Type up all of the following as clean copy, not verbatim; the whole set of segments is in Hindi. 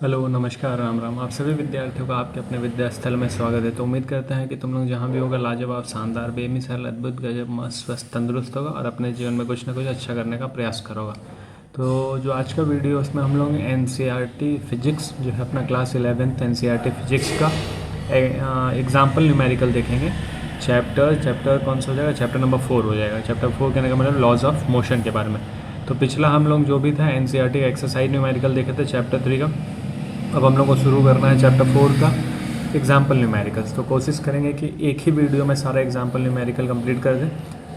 हेलो, नमस्कार, राम राम। आप सभी विद्यार्थियों का आपके अपने विद्या स्थल में स्वागत है। तो उम्मीद करते हैं कि तुम लोग जहाँ भी होगा लाजवाब, शानदार, बेमिसाल, अद्भुत, गजब, मस्त, स्वस्थ, तंदुरुस्त होगा और अपने जीवन में कुछ ना कुछ अच्छा करने का प्रयास करोगा। तो जो आज का वीडियो उसमें हम लोग एनसीईआरटी फिजिक्स जो है अपना क्लास 11th एनसीईआरटी फिजिक्स का एग्जाम्पल न्यूमेरिकल देखेंगे। चैप्टर कौन सा हो जाएगा? चैप्टर नंबर 4 हो जाएगा। चैप्टर 4 कहने का मतलब लॉज ऑफ मोशन के बारे में। तो पिछला हम लोग जो भी था एनसीईआरटी का एक्सरसाइज न्यूमेरिकल देखे थे चैप्टर 3 का। अब हम लोग को शुरू करना है चैप्टर 4 का एग्जाम्पल न्यूमेरिकल्स। तो कोशिश करेंगे कि एक ही वीडियो में सारा एग्जाम्पल न्यूमेरिकल कंप्लीट कर दें।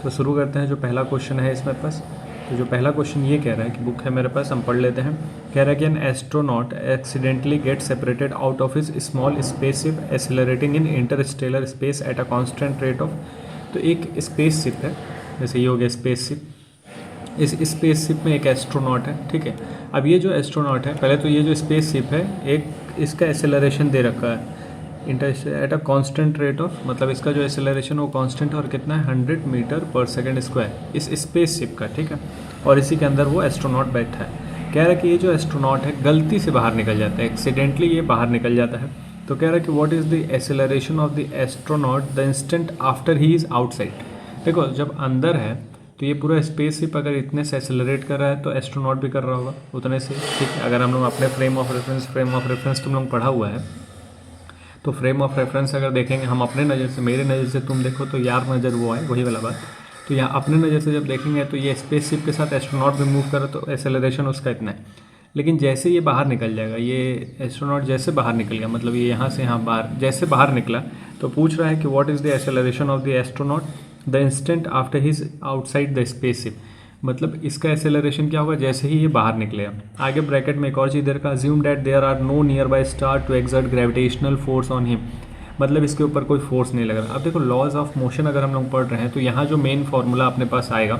तो शुरू करते हैं। जो पहला क्वेश्चन है इसमें पास, तो जो पहला क्वेश्चन ये कह रहा है कि बुक है मेरे पास, हम पढ़ लेते हैं। कह रहा है कि an astronaut accidentally get separated out of his small spaceship accelerating in Interstellar space at a constant rate of. तो एक स्पेसशिप है, जैसे ये हो गया स्पेसशिप। इस स्पेसशिप में एक एस्ट्रोनॉट है, ठीक है। अब ये जो एस्ट्रोनॉट है, पहले तो ये जो स्पेसशिप है एक इसका एक्सेलरेशन दे रखा है at a constant rate of, मतलब इसका जो एक्सेलरेशन वो कांस्टेंट और कितना है 100 मीटर पर सेकंड स्क्वायर इस स्पेसशिप का, ठीक है। और इसी के अंदर वो एस्ट्रोनॉट बैठा है। कह रहा है कि ये जो एस्ट्रोनॉट है गलती से बाहर निकल जाता है, एक्सीडेंटली ये बाहर निकल जाता है। तो कह रहा है कि what is the acceleration of the astronaut the instant after he is outside. देखो, जब अंदर है तो ये पूरा स्पेसशिप अगर इतने से एक्सेलरेट कर रहा है तो एस्ट्रोनॉट भी कर रहा होगा उतने से, ठीक है। अगर हम लोग अपने फ्रेम ऑफ रेफरेंस तुम लोग पढ़ा हुआ है, तो फ्रेम ऑफ रेफरेंस अगर देखेंगे हम अपने नज़र से, मेरे नज़र से तुम देखो तो यार नज़र वो आए, वही वाला बात। तो यहाँ अपने नज़र से जब देखेंगे तो ये स्पेसशिप के साथ एस्ट्रोनॉट भी मूव करे तो एक्सेलरेशन उसका इतना है। लेकिन जैसे ये बाहर निकल जाएगा, ये एस्ट्रोनॉट जैसे बाहर निकल गया, मतलब ये यहाँ से यहाँ बाहर जैसे बाहर निकला, तो पूछ रहा है कि what is the acceleration of the astronaut the instant after his outside the spaceship. मतलब इसका एक्सेलरेशन क्या होगा जैसे ही ये बाहर निकलेगा। आगे ब्रैकेट में एक और चीज़ दे रखा, assume that there are no nearby star to exert gravitational force on him. मतलब इसके ऊपर कोई फोर्स नहीं लग रहा। अब देखो, लॉज ऑफ मोशन अगर हम लोग पढ़ रहे हैं तो यहाँ जो मेन फॉर्मूला अपने पास आएगा,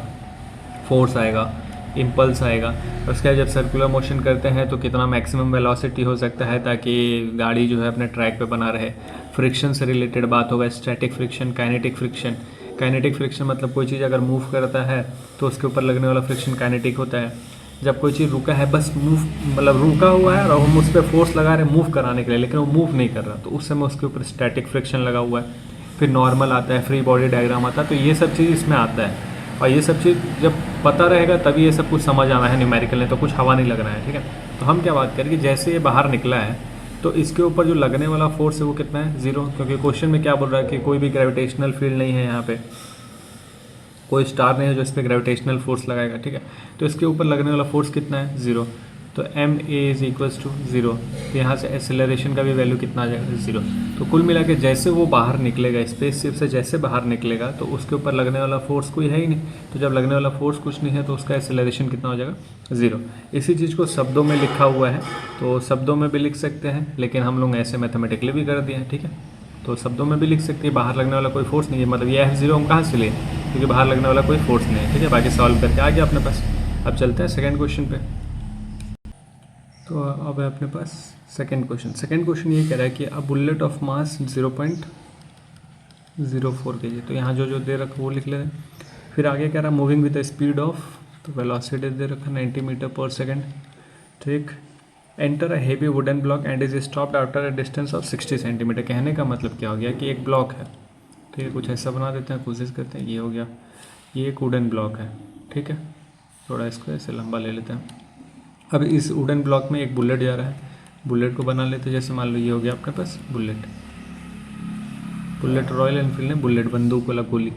फोर्स आएगा, इम्पल्स आएगा। उसके बाद जब सर्कुलर मोशन करते हैं तो कितना मैक्सिमम वेलोसिटी हो सकता है ताकि गाड़ी जो है अपने ट्रैक पे बना रहे। फ्रिक्शन से रिलेटेड बात होगा, static friction, kinetic friction. Kinetic friction मतलब कोई चीज़ अगर मूव करता है तो उसके ऊपर लगने वाला फ्रिक्शन काइनेटिक होता है। जब कोई चीज़ रुका है, बस मूव मतलब रुका हुआ है और हम उस पर फोर्स लगा रहे हैं मूव कराने के लिए, लेकिन वो मूव नहीं कर रहा, तो उस समय उसके ऊपर स्टैटिक फ्रिक्शन लगा हुआ है। फिर नॉर्मल आता है, फ्री बॉडी डायग्राम आता है। तो ये सब चीज़ इसमें आता है, और ये सब चीज़ जब पता रहेगा तभी ये सब कुछ समझ आना है न्यूमेरिकल में, तो कुछ हवा नहीं लग रहा है, ठीक है। तो हम क्या बात करें कि जैसे ये बाहर निकला है तो इसके ऊपर जो लगने वाला फोर्स है वो कितना है? 0, क्योंकि क्वेश्चन में क्या बोल रहा है कि कोई भी ग्रेविटेशनल फील्ड नहीं है, यहाँ पे कोई स्टार नहीं है जो इस पर ग्रेविटेशनल फोर्स लगाएगा, ठीक है। तो इसके ऊपर लगने वाला फोर्स कितना है? 0। तो M A is equals to 0। तो यहाँ से एक्सेलरेशन का भी वैल्यू कितना आ जाएगा? 0। तो कुल मिला के जैसे वो बाहर निकलेगा स्पेसशिप से, जैसे बाहर निकलेगा तो उसके ऊपर लगने वाला फोर्स कोई है ही नहीं। तो जब लगने वाला फोर्स कुछ नहीं है तो उसका एक्सेलरेशन कितना हो जाएगा? 0। इसी चीज़ को शब्दों में लिखा हुआ है, तो शब्दों में भी लिख सकते हैं, लेकिन हम लोग ऐसे मैथमेटिकली भी कर दिए हैं, ठीक है। तो शब्दों में भी लिख सकते हैं, बाहर लगने वाला कोई फोर्स नहीं है, मतलब ये F0 हम कहाँ से लिए, क्योंकि बाहर लगने वाला कोई फोर्स नहीं है, ठीक है। बाकी सॉल्व करके आ गया अपने पास। अब चलते हैं सेकंड क्वेश्चन पे। तो अब है अपने पास सेकंड क्वेश्चन। सेकंड क्वेश्चन ये कह रहा है कि a bullet of mass 0.04 kg। तो यहाँ जो जो दे रखा वो लिख ले रहे हैं। फिर आगे कह रहा है moving with the speed of, तो वेलोसिटी दे रखा 90 मीटर पर सेकेंड, ठीक। Enter a heavy wooden block and is stopped after a distance of 60 centimetre. कहने का मतलब क्या हो गया कि एक ब्लॉक है, ठीक है। कुछ ऐसा बना देते हैं, कोशिश करते हैं। ये हो गया, ये एक वुडन ब्लॉक है, ठीक है। थोड़ा इसको ऐसे लंबा ले लेते हैं। अब इस वुडन ब्लॉक में एक बुलेट जा रहा है। बुलेट को बना लेते हैं, जैसे मान लो ये हो गया आपके पास बुलेट। रॉयल एनफील्ड ने बुलेट, बंदूक वाला गोली।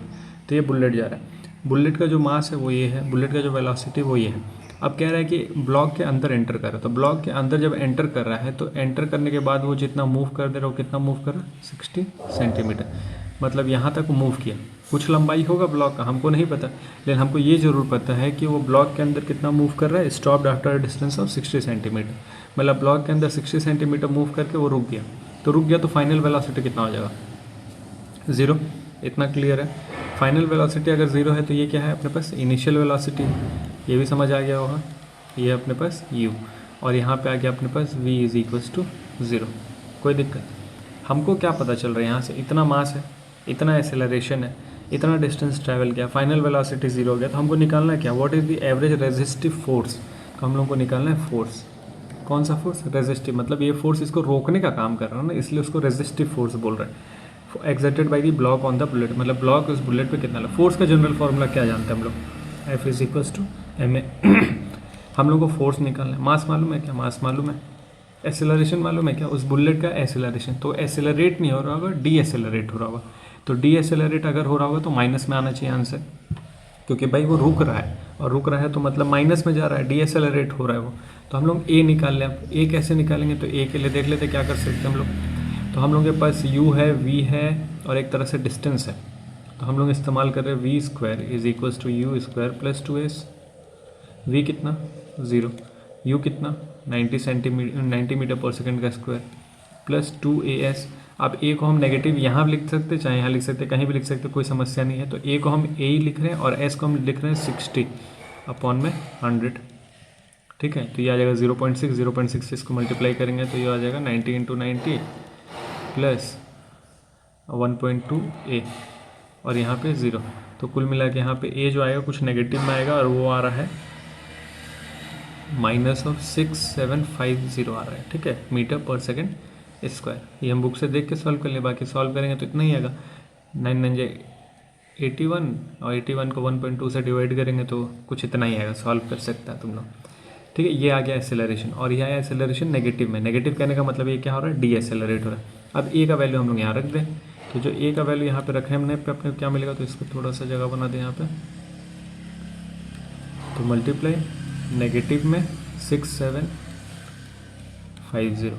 तो ये बुलेट जा रहा है। बुलेट का जो मास है वो ये है, बुलेट का जो वेलोसिटी वो ये है। अब कह रहा है कि ब्लॉक के अंदर एंटर कर रहा है। तो ब्लॉक के अंदर जब एंटर कर रहा है तो एंटर करने के बाद वो जितना मूव कर दे रहा है, वो कितना मूव कर रहा है? 60 सेंटीमीटर। मतलब यहाँ तक मूव किया। कुछ लंबाई होगा ब्लॉक का, हमको नहीं पता, लेकिन हमको ये जरूर पता है कि वो ब्लॉक के अंदर कितना मूव कर रहा है। Stopped after distance of 60 centimetre, मतलब ब्लॉक के अंदर 60 सेंटीमीटर मूव करके वो रुक गया। तो रुक गया तो फाइनल वेलोसिटी कितना हो जाएगा? 0। इतना क्लियर है। फाइनल वेलोसिटी अगर 0 है तो ये क्या है अपने पास? Initial velocity. ये भी समझ आ गया होगा। ये अपने पास u, और यहाँ पे आ गया अपने पास v इज इक्वल्स टू 0। कोई दिक्कत? हमको क्या पता चल रहा है, यहाँ से इतना मास है, इतना एक्सेलरेशन है, इतना डिस्टेंस ट्रैवल किया, फाइनल वेलोसिटी 0 हो गया। तो हमको निकालना है क्या? What is the average resistive force. तो हम लोग को निकालना है फोर्स। कौन सा फोर्स? रेजिस्टिव, मतलब ये फोर्स इसको रोकने का काम कर रहा है ना, इसलिए उसको रेजिस्टिव फोर्स बोल रहे हैं। Exerted by the block on the bullet, मतलब ब्लॉक उस बुलेट पे कितना लगा। फोर्स का जनरल फॉर्मूला क्या जानते हैं हम लोग? F is equals to ma। हम लोग को फोर्स निकालना है। मास मालूम है क्या? मास मालूम है। एसेलरेशन मालूम है क्या? उस बुलेट का एसेलरेशन, तो एसेलरेट नहीं हो रहा होगा, डी एसेलरेट हो रहा होगा। तो डी एसेलरेट अगर हो रहा होगा तो माइनस में आना चाहिए आंसर, क्योंकि भाई वो रुक रहा है, और रुक रहा है तो मतलब माइनस में जा रहा है, डी एसेलरेट हो रहा है वो। तो हम लोग ए निकाल लें। अब ए कैसे निकालेंगे? तो ए के लिए देख लेते क्या कर सकते हैं हम लोग। तो हम लोग के पास u है, v है, और एक तरह से डिस्टेंस है। तो हम लोग इस्तेमाल कर रहे हैं V square is equals to U square plus 2s। v कितना? 0। u कितना? 90 मीटर पर सेकेंड का स्क्वायर प्लस 2as। अब a को हम नेगेटिव यहाँ लिख सकते, चाहे यहाँ लिख सकते, कहीं भी लिख सकते, कोई समस्या नहीं है। तो a को हम a ही लिख रहे हैं और s को हम लिख रहे हैं 60 अपॉन में 100। ठीक है, तो ये आ जाएगा 0.6 से इसको मल्टीप्लाई करेंगे तो ये आ जाएगा 90 इंटू 90 प्लस 1.2 a, और यहाँ पे 0। तो कुल मिला के यहाँ पे a जो आएगा कुछ नेगेटिव में आएगा, और वो आ रहा है -6750 आ रहा है। ठीक है, मीटर पर सेकेंड स्क्वायर। ये हम बुक से देख के सॉल्व कर लें, बाकी सॉल्व करेंगे तो इतना ही आएगा। 9 9 81, और 81 को 1.2 से डिवाइड करेंगे तो कुछ इतना ही आएगा। सॉल्व कर सकता है तुम लोग। ठीक है, ये आ गया एसेलरेशन, और यह आया एसेलरेशन नेगेटिव में। नेगेटिव कहने का मतलब ये क्या हो रहा है? डी एसेलरेट हो रहा है। अब ए का वैल्यू हम लोग यहाँ रख दें, तो जो ए का वैल्यू यहाँ पे रखे हमने पे अपने क्या मिलेगा, तो इसको थोड़ा सा जगह बना दें यहाँ पे। तो मल्टीप्लाई नेगेटिव में 6750,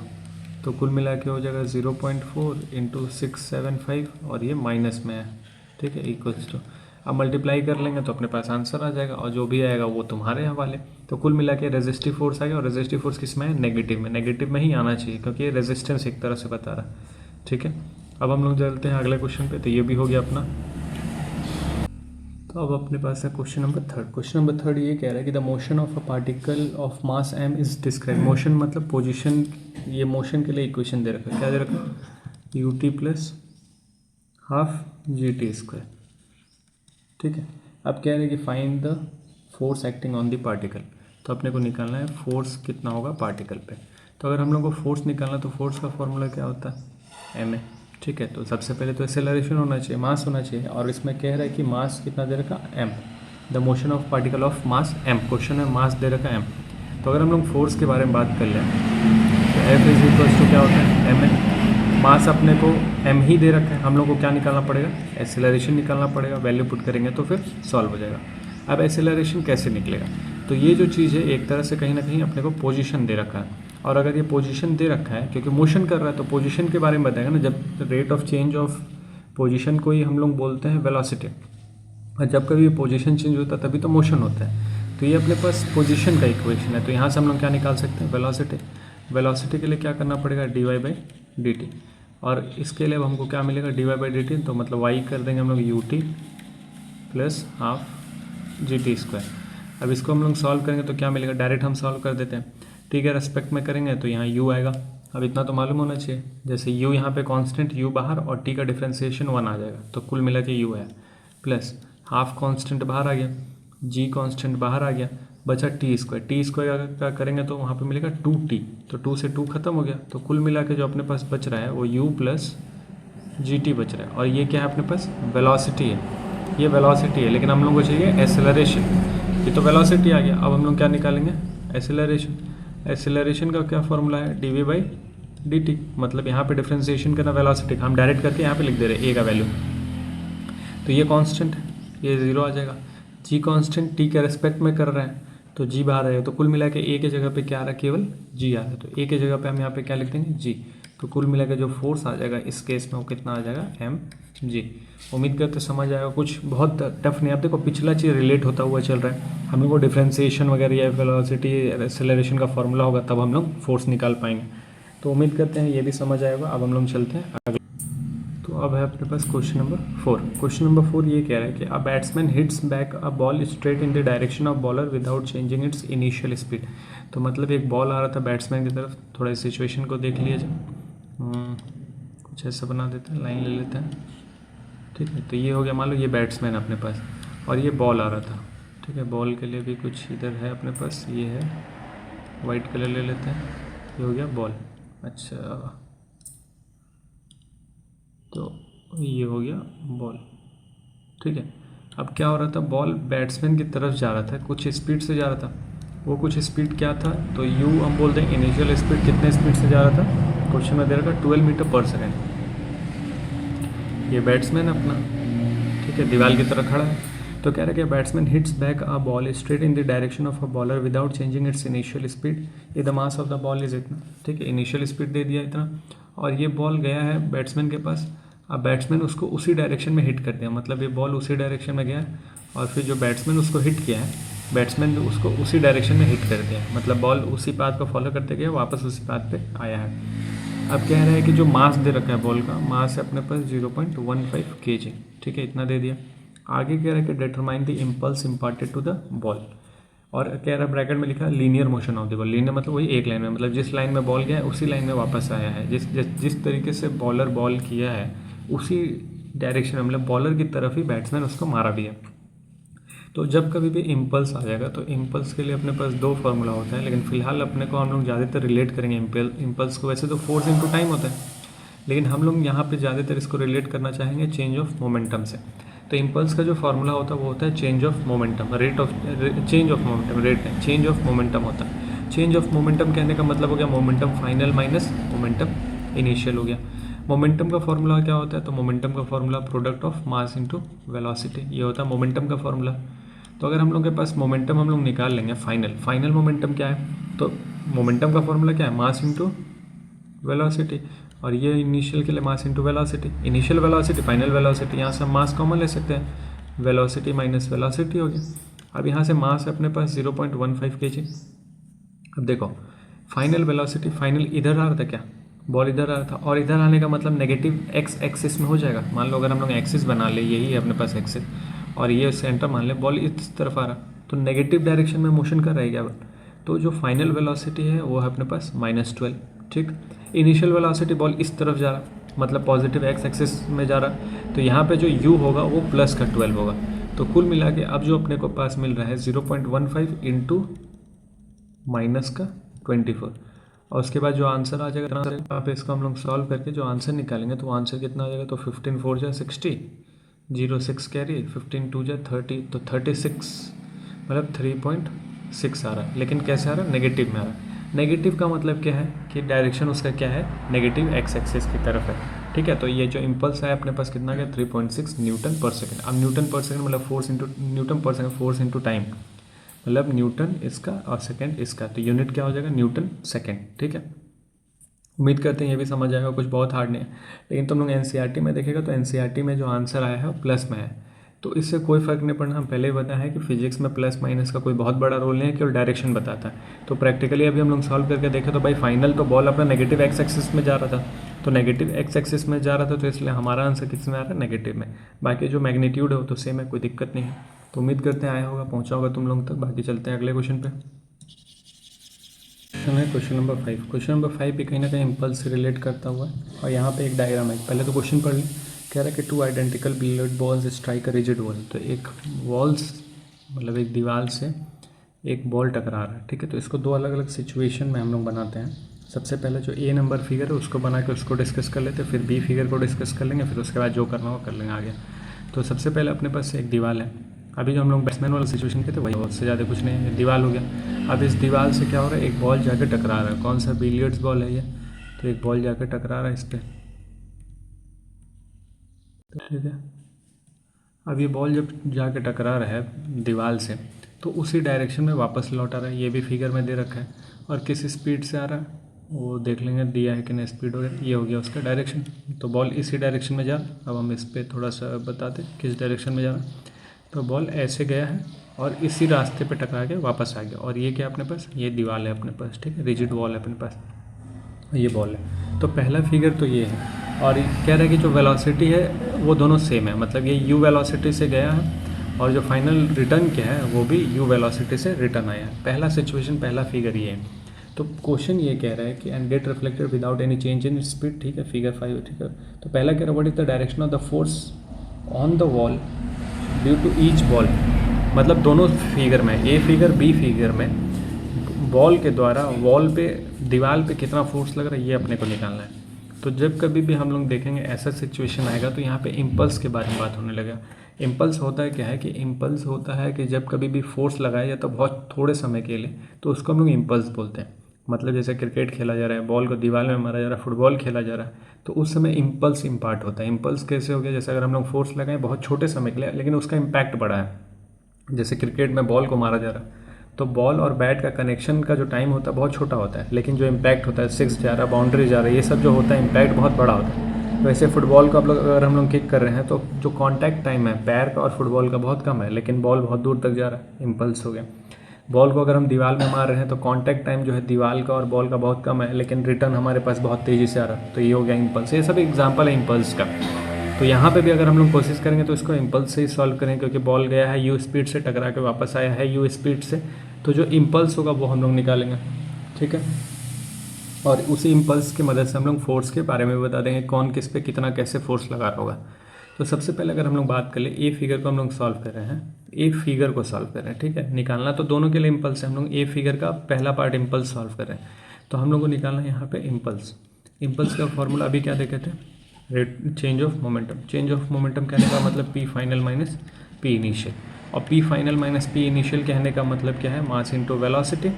तो कुल मिला के हो जाएगा 0.4 इंटू 675, और ये माइनस में है। ठीक है, इक्वल्स टू, अब मल्टीप्लाई कर लेंगे तो अपने पास आंसर आ जाएगा, और जो भी आएगा वो तुम्हारे हवाले। तो कुल मिला के रेजिस्टिव फोर्स आ गया, और रेजिस्टिव फोर्स किस में है? नेगेटिव में। नेगेटिव में ही आना चाहिए, क्योंकि ये रेजिस्टेंस एक तरह से बता रहा है। ठीक है, अब हम लोग चलते हैं अगले क्वेश्चन पे। तो ये भी हो गया अपना। तो अब अपने पास है क्वेश्चन नंबर 3। क्वेश्चन नंबर 3 ये कह रहा है कि the motion of a particle of mass m is describe. Motion मतलब पोजीशन, ये मोशन के लिए इक्वेशन दे रखा है। क्या दे रखा है? ut plus half GT²। ठीक है, अब कह रहे हैं कि find the force acting on the particle. तो अपने को निकालना है फोर्स कितना होगा पार्टिकल पे। तो अगर हम लोग को फोर्स निकालना, तो फोर्स का फॉर्मूला क्या होता है? ma। ठीक है, तो सबसे पहले तो एक्सेलरेशन होना चाहिए, मास होना चाहिए, और इसमें कह रहा है कि मास कितना दे रखा? m। The motion of particle of mass m। Question में मास दे रखा m। तो अगर हम लोग फोर्स के बारे में बात कर लें तो F इज इक्वल्स टू क्या होता है? ma। मास अपने को m ही दे रखा है, हम लोग को क्या निकालना पड़ेगा? एक्सेलरेशन निकालना पड़ेगा। वैल्यू पुट करेंगे तो फिर सॉल्व हो जाएगा। अब एक्सेलरेशन कैसे निकलेगा? तो ये जो चीज़ है एक तरह से कहीं ना कहीं अपने को पोजीशन दे रखा है, और अगर ये पोजीशन दे रखा है क्योंकि मोशन कर रहा है, तो पोजीशन के बारे में बताएगा ना। जब rate of change of position को ही हम लोग बोलते हैं वेलोसिटी, और जब कभी पोजीशन चेंज होता है तभी तो मोशन होता है। तो ये अपने पास पोजीशन का इक्वेशन है। तो यहाँ से हम लोग क्या निकाल सकते हैं? वेलोसिटी। वेलोसिटी के लिए क्या करना पड़ेगा? dy/dt, और इसके लिए अब हमको क्या मिलेगा? dy/dt, तो मतलब y कर देंगे हम लोग ut प्लस हाफ GT²। अब इसको हम लोग सॉल्व करेंगे तो क्या मिलेगा? डायरेक्ट हम सॉल्व कर देते हैं। ठीक है, रेस्पेक्ट में करेंगे तो यहाँ u आएगा। अब इतना तो मालूम होना चाहिए, जैसे u यहाँ पे कांस्टेंट, u बाहर, और t का डिफ्रेंसिएशन 1 आ जाएगा, तो कुल मिला के u है, प्लस हाफ कांस्टेंट बाहर आ गया, g कांस्टेंट बाहर आ गया, बचा t² का करेंगे तो वहाँ पे मिलेगा 2t, तो 2 से 2 खत्म हो गया। तो कुल मिला के जो अपने पास बच रहा है वो u प्लस GT बच रहा है। और ये क्या है अपने पास? वेलोसिटी है। ये वेलोसिटी है, लेकिन हम लोग को चाहिए एसेलरेशन। ये तो वेलोसिटी आ गया, अब हम लोग क्या निकालेंगे? एसेलरेशन। एसेलरेशन का क्या फॉर्मूला है? dv/dt, मतलब यहाँ पे डिफ्रेंसिएशन करना वेलोसिटी का, हम डायरेक्ट करके यहाँ पे लिख दे रहे हैं a का वैल्यू। तो ये कांस्टेंट है, ये 0 आ जाएगा। g कांस्टेंट t के रेस्पेक्ट में कर रहे हैं तो g बाहर आएगा, तो कुल मिला के a के जगह पे क्या आ रहा है? केवल g आ रहा है, तो a के जगह पे हम यहाँ पे क्या लिख देंगे? g। तो कुल मिला के जो फोर्स आ जाएगा इस केस में वो कितना आ जाएगा? mg। उम्मीद करते समझ आएगा, कुछ बहुत टफ नहीं। अब देखो पिछला चीज़ रिलेट होता हुआ चल रहा है, हम लोग को डिफ्रेंसिएशन वगैरह या वेलोसिटी एक्सेलरेशन का फॉर्मूला होगा तब हम लोग फोर्स निकाल पाएंगे। तो उम्मीद करते हैं ये भी समझ आएगा। अब हम लोग चलते हैं अगले। तो अब है अपने पास क्वेश्चन नंबर 4। क्वेश्चन नंबर 4 ये कह रहा है कि a batsman hits back a ball straight in the direction of bowler without changing its initial speed. तो मतलब एक बॉल आ रहा था बैट्समैन की तरफ, थोड़ा सिचुएशन को देख लिया जाए, कुछ ऐसा बना देते हैं, लाइन ले लेते हैं। ठीक है, तो ये हो गया, मान लो ये बैट्समैन अपने पास और ये बॉल आ रहा था। ठीक है, बॉल के लिए भी कुछ इधर है अपने पास, ये है वाइट कलर ले लेते हैं, ये हो गया बॉल। अच्छा, तो ये हो गया बॉल, ठीक है। अब क्या हो रहा था, बॉल बैट्समैन की तरफ जा रहा था, कुछ स्पीड से जा रहा था। वो कुछ स्पीड क्या था, तो यू हम बोलते हैं इनिशियल स्पीड, कितने स्पीड से जा रहा था, क्वेश्चन में दे रखा 12 मीटर पर सेकेंड। ये बैट्समैन अपना, ठीक है, दीवार की तरह खड़ा है। तो कह रहा है कि batsman hits back a ball straight in the direction of a bowler without changing its initial speed, ये the mass of the ball is इतना, ठीक है। इनिशियल स्पीड दे दिया इतना, और ये बॉल गया है बैट्समैन के पास। अब बैट्समैन उसको उसी डायरेक्शन में हिट कर दिया, मतलब ये बॉल उसी डायरेक्शन में गया है, और फिर जो बैट्समैन उसको हिट किया है, बैट्समैन ने उसको उसी डायरेक्शन में हिट कर दिया, मतलब बॉल उसी पाथ को फॉलो करते गया, वापस उसी पाथ पे आया है। अब कह रहा है कि जो मास दे रखा है बॉल का, मास है अपने पास 0.15 kg, ठीक है, इतना दे दिया। आगे कह रहा है कि determine the impulse imparted to the ball, और कह रहा है ब्रैकेट में लिखा linear motion of the ball. Linear मतलब वही एक लाइन में, मतलब जिस लाइन में बॉल गया है उसी लाइन में वापस आया है, जिस तरीके से बॉलर बॉल किया है उसी डायरेक्शन में, मतलब बॉलर की तरफ ही बैट्समैन उसको मारा भी है। तो जब कभी भी इम्पल्स आ जाएगा, तो इम्पल्स के लिए अपने पास दो फार्मूला होता है, लेकिन फिलहाल अपने को हम लोग ज़्यादातर रिलेट करेंगे इम्पल्स को। वैसे तो फोर्स इनटू टाइम होता है, लेकिन हम लोग यहाँ पे ज़्यादातर इसको रिलेट करना चाहेंगे चेंज ऑफ मोमेंटम से। तो इम्पल्स का जो फार्मूला होता है वो होता है change of momentum, change of momentum, rate नहीं, चेंज ऑफ मोमेंटम होता है। चेंज ऑफ मोमेंटम कहने का मतलब हो गया momentum final minus momentum initial हो गया। मोमेंटम का फार्मूला क्या होता है, तो मोमेंटम का formula product of mass into velocity, ये होता है मोमेंटम का फार्मूला। तो अगर हम लोग के पास मोमेंटम हम लोग निकाल लेंगे फाइनल मोमेंटम क्या है, तो मोमेंटम का फार्मूला क्या है, मास इनटू वेलोसिटी, और ये इनिशियल के लिए mass into velocity, initial velocity final velocity, यहाँ से हम मास कॉमन ले सकते हैं, वेलोसिटी माइनस वेलोसिटी हो गया। अब यहाँ से मास है अपने पास 0.15 kg। अब देखो फाइनल वेलोसिटी, फाइनल इधर आ रहा था क्या, बॉल इधर आ रहा था, और इधर आने का मतलब नेगेटिव एक्स एक्सिस में हो जाएगा। मान लो अगर हम लोग एक्सिस बना ले, यही है अपने पास एक्सिस, और ये सेंटर मान ले, बॉल इस तरफ आ रहा, तो नेगेटिव डायरेक्शन में मोशन कर रहा है क्या, तो जो फाइनल वेलोसिटी है वो है अपने पास -12, ठीक। इनिशियल वेलोसिटी बॉल इस तरफ जा रहा, मतलब पॉजिटिव एक्स एक्सिस में जा रहा, तो यहाँ पे जो u होगा वो प्लस का 12 होगा। तो कुल मिला के अब जो अपने को पास मिल रहा है 0.15 इंटू माइनस का 24, और उसके बाद जो आंसर आ जाएगा, आप इसको हम लोग सॉल्व करके जो आंसर निकालेंगे, तो आंसर कितना आ जाएगा, तो 15 4 जा 60, 06 कैरी, 15 2 जा 30, तो 36 मतलब 3.6 आ रहा है। लेकिन कैसे आ रहा है, नेगेटिव में आ रहा है। नेगेटिव का मतलब क्या है कि डायरेक्शन उसका क्या है, नेगेटिव एक्स एक्सिस की तरफ है, ठीक है। तो ये जो इम्पल्स है अपने पास कितना गया, 3.6 न्यूटन पर सेकेंड। अब न्यूटन पर सेकेंड मतलब फोर्स इंटू न्यूटन पर सेकेंड, फोर्स इंटू टाइम, मतलब न्यूटन इसका और सेकेंड इसका, तो यूनिट क्या हो जाएगा, न्यूटन सेकेंड, ठीक है। उम्मीद करते हैं ये भी समझ जाएगा, कुछ बहुत हार्ड नहीं है। लेकिन तुम लोग एनसीईआरटी में देखेगा तो एनसीईआरटी में जो आंसर आया है वो प्लस में है, तो इससे कोई फ़र्क नहीं पड़ना। हम पहले ही बताया है कि फिजिक्स में प्लस माइनस का कोई बहुत बड़ा रोल नहीं है, केवल डायरेक्शन बताता है। तो प्रैक्टिकली अभी हम लोग सॉल्व करके देखें तो भाई फाइनल तो बॉल अपना नेगेटिव एक्स एक्सिस में जा रहा था, तो नेगेटिव एक्स एक्सिस में जा रहा था, तो इसलिए हमारा आंसर किस में आ रहा है, नेगेटिव में। बाकी जो मैग्नीट्यूड है वो तो सेम है, कोई दिक्कत नहीं है। तो उम्मीद करते हैं आया होगा, पहुँचा होगा तुम लोग तक। बाकी चलते हैं अगले क्वेश्चन पर। क्वेश्चन है क्वेश्चन नंबर 5। क्वेश्चन नंबर 5 भी कहीं ना कहीं इम्पल्स से रिलेट करता हुआ है, और यहाँ पे एक डायग्राम है। पहले तो क्वेश्चन पढ़ लें। कह रहा है कि 2 identical billiard balls strike a rigid wall, तो एक वॉल्स मतलब एक दीवार से एक बॉल टकरा रहा है, ठीक है। तो इसको दो अलग अलग सिचुएशन में हम लोग बनाते हैं। सबसे पहले जो ए नंबर फिगर है उसको बना के उसको डिस्कस कर लेते हैं, फिर बी फिगर को डिस्कस कर लेंगे, फिर उसके बाद जो करना हो कर लेंगे आगे। तो सबसे पहले अपने पास एक दीवार है। अभी जो हम लोग बैट्समैन वाला सिचुएशन कहते हैं वही, उससे ज़्यादा कुछ नहीं है, दीवार हो गया। अब इस दीवार से क्या हो रहा है, एक बॉल जाकर टकरा रहा है। कौन सा, बिलियर्ड्स बॉल है ये, तो एक बॉल जाकर टकरा रहा है इस पर, ठीक है। अब ये बॉल जब जाकर टकरा रहा है दीवार से, तो उसी डायरेक्शन में वापस लौट आ रहा है। ये भी फिगर में दे रखा है, और किस स्पीड से आ रहा है वो देख लेंगे, दिया है कि नहीं स्पीड वगैरह। ये हो गया उसका डायरेक्शन, तो बॉल इसी डायरेक्शन में जा। अब हम इस पर थोड़ा सा बताते किस डायरेक्शन में जा रहा है। तो बॉल ऐसे गया है और इसी रास्ते पे टकरा के वापस आ गया। और ये क्या अपने पास, ये दीवार है अपने पास, ठीक है, रिजिड वॉल है अपने पास, ये बॉल है। तो पहला फिगर तो ये है, और कह रहा है कि जो वेलोसिटी है वो दोनों सेम है, मतलब ये यू वेलोसिटी से गया है, और जो फाइनल रिटर्न क्या है वो भी यू वेलोसिटी से रिटर्न आया है। पहला सिचुएशन, पहला फिगर ये है। तो क्वेश्चन ये कह रहा है कि and gate reflected without any change in speed, ठीक है, फिगर 5, ठीक है। तो पहला कह रहा है what is the direction of the force on the wall due to each ball, मतलब दोनों फिगर में, ए फिगर बी फिगर में बॉल के द्वारा वॉल पे दीवार पे कितना फोर्स लग रहा है ये अपने को निकालना है। तो जब कभी भी हम लोग देखेंगे ऐसा सिचुएशन आएगा तो यहाँ पे इम्पल्स के बारे में बात होने लगेगा। इम्पल्स होता है क्या है कि इम्पल्स होता है कि जब कभी भी फोर्स लगाया जाता है बहुत थोड़े समय के लिए तो उसको हम लोग इम्पल्स बोलते हैं। मतलब जैसे क्रिकेट खेला जा रहा है, बॉल को दीवार में मारा जा रहा है, फुटबॉल खेला जा रहा है, तो उस समय इम्पल्स इम्पार्ट होता है। इम्पल्स कैसे हो गया, जैसे अगर हम लोग फोर्स लगाएं बहुत छोटे समय के लिए लेकिन उसका इम्पैक्ट बड़ा है। जैसे क्रिकेट में बॉल को मारा जा रहा है तो बॉल और बैट का कनेक्शन का जो टाइम होता है बहुत छोटा होता है, लेकिन जो इम्पैक्ट होता है, सिक्स जा रहा है, बाउंड्री जा रहा है, ये सब जो होता है इम्पैक्ट बहुत बड़ा होता है। वैसे फुटबॉल को अगर हम लोग किक कर रहे हैं तो जो कॉन्टैक्ट टाइम है पैर का और फुटबॉल का बहुत कम है, लेकिन बॉल बहुत दूर तक जा रहा है, इम्पल्स हो गया। बॉल को अगर हम दीवार में मार रहे हैं तो कॉन्टैक्ट टाइम जो है दीवार का और बॉल का बहुत कम है, लेकिन रिटर्न हमारे पास बहुत तेज़ी से आ रहा है, तो ये हो गया इम्पल्स। ये सब एग्जाम्पल है इम्पल्स का। तो यहाँ पे भी अगर हम लोग कोशिश करेंगे तो इसको इम्पल्स से ही सॉल्व करेंगे, क्योंकि बॉल गया है यू स्पीड से, टकरा के वापस आया है यू स्पीड से, तो जो इम्पल्स होगा वो हम लोग निकालेंगे। ठीक है, और उसी इम्पल्स की मदद से हम लोग फोर्स के बारे में बता देंगे कौन किस पे कितना कैसे फोर्स लगा रहा होगा। तो सबसे पहले अगर हम लोग बात कर ले, ए फिगर को हम लोग सॉल्व कर रहे हैं, ए फिगर को सॉल्व कर रहे हैं। ठीक है, निकालना तो दोनों के लिए इम्पल्स है, हम लोग ए फिगर का पहला पार्ट इम्पल्स सॉल्व कर रहे हैं। तो हम लोग को निकालना है यहाँ पे इम्पल्स। इम्पल्स का फॉर्मूला अभी क्या देखे थे, rate change of momentum. Change of momentum कहने का मतलब P final minus P initial, और P final minus P initial कहने का मतलब क्या है, mass into velocity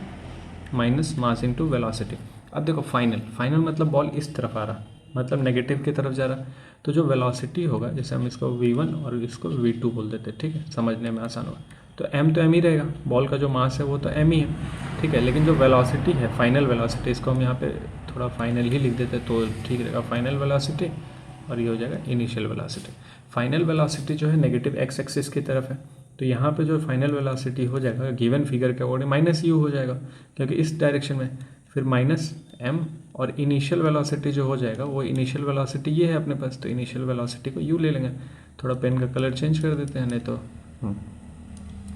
minus mass into velocity. अब देखो फाइनल, फाइनल मतलब बॉल इस तरफ आ रहा, मतलब नेगेटिव की तरफ जा रहा, तो जो वेलोसिटी होगा, जैसे हम इसको v1 और इसको v2 बोल देते हैं। ठीक है, समझने में आसान होगा। तो m तो m ही रहेगा, बॉल का जो मास है वो तो m ही है। ठीक है, लेकिन जो वेलोसिटी है, फाइनल वेलोसिटी, इसको हम यहाँ पे थोड़ा फाइनल ही लिख देते तो ठीक रहेगा, फाइनल वेलोसिटी, और ये हो जाएगा इनिशियल वेलोसिटी। फाइनल वेलोसिटी जो है नेगेटिव एक्स एक्सिस की तरफ है, तो यहाँ पे जो फाइनल वेलोसिटी हो जाएगा गिवन फिगर के अकॉर्डिंग माइनस यू हो जाएगा, क्योंकि इस डायरेक्शन में, फिर माइनस m, और इनिशियल वेलोसिटी जो हो जाएगा वो इनिशियल वेलोसिटी ये है अपने पास, तो इनिशियल वेलोसिटी को u ले लेंगे। थोड़ा पेन का कलर चेंज कर देते हैं, नहीं तो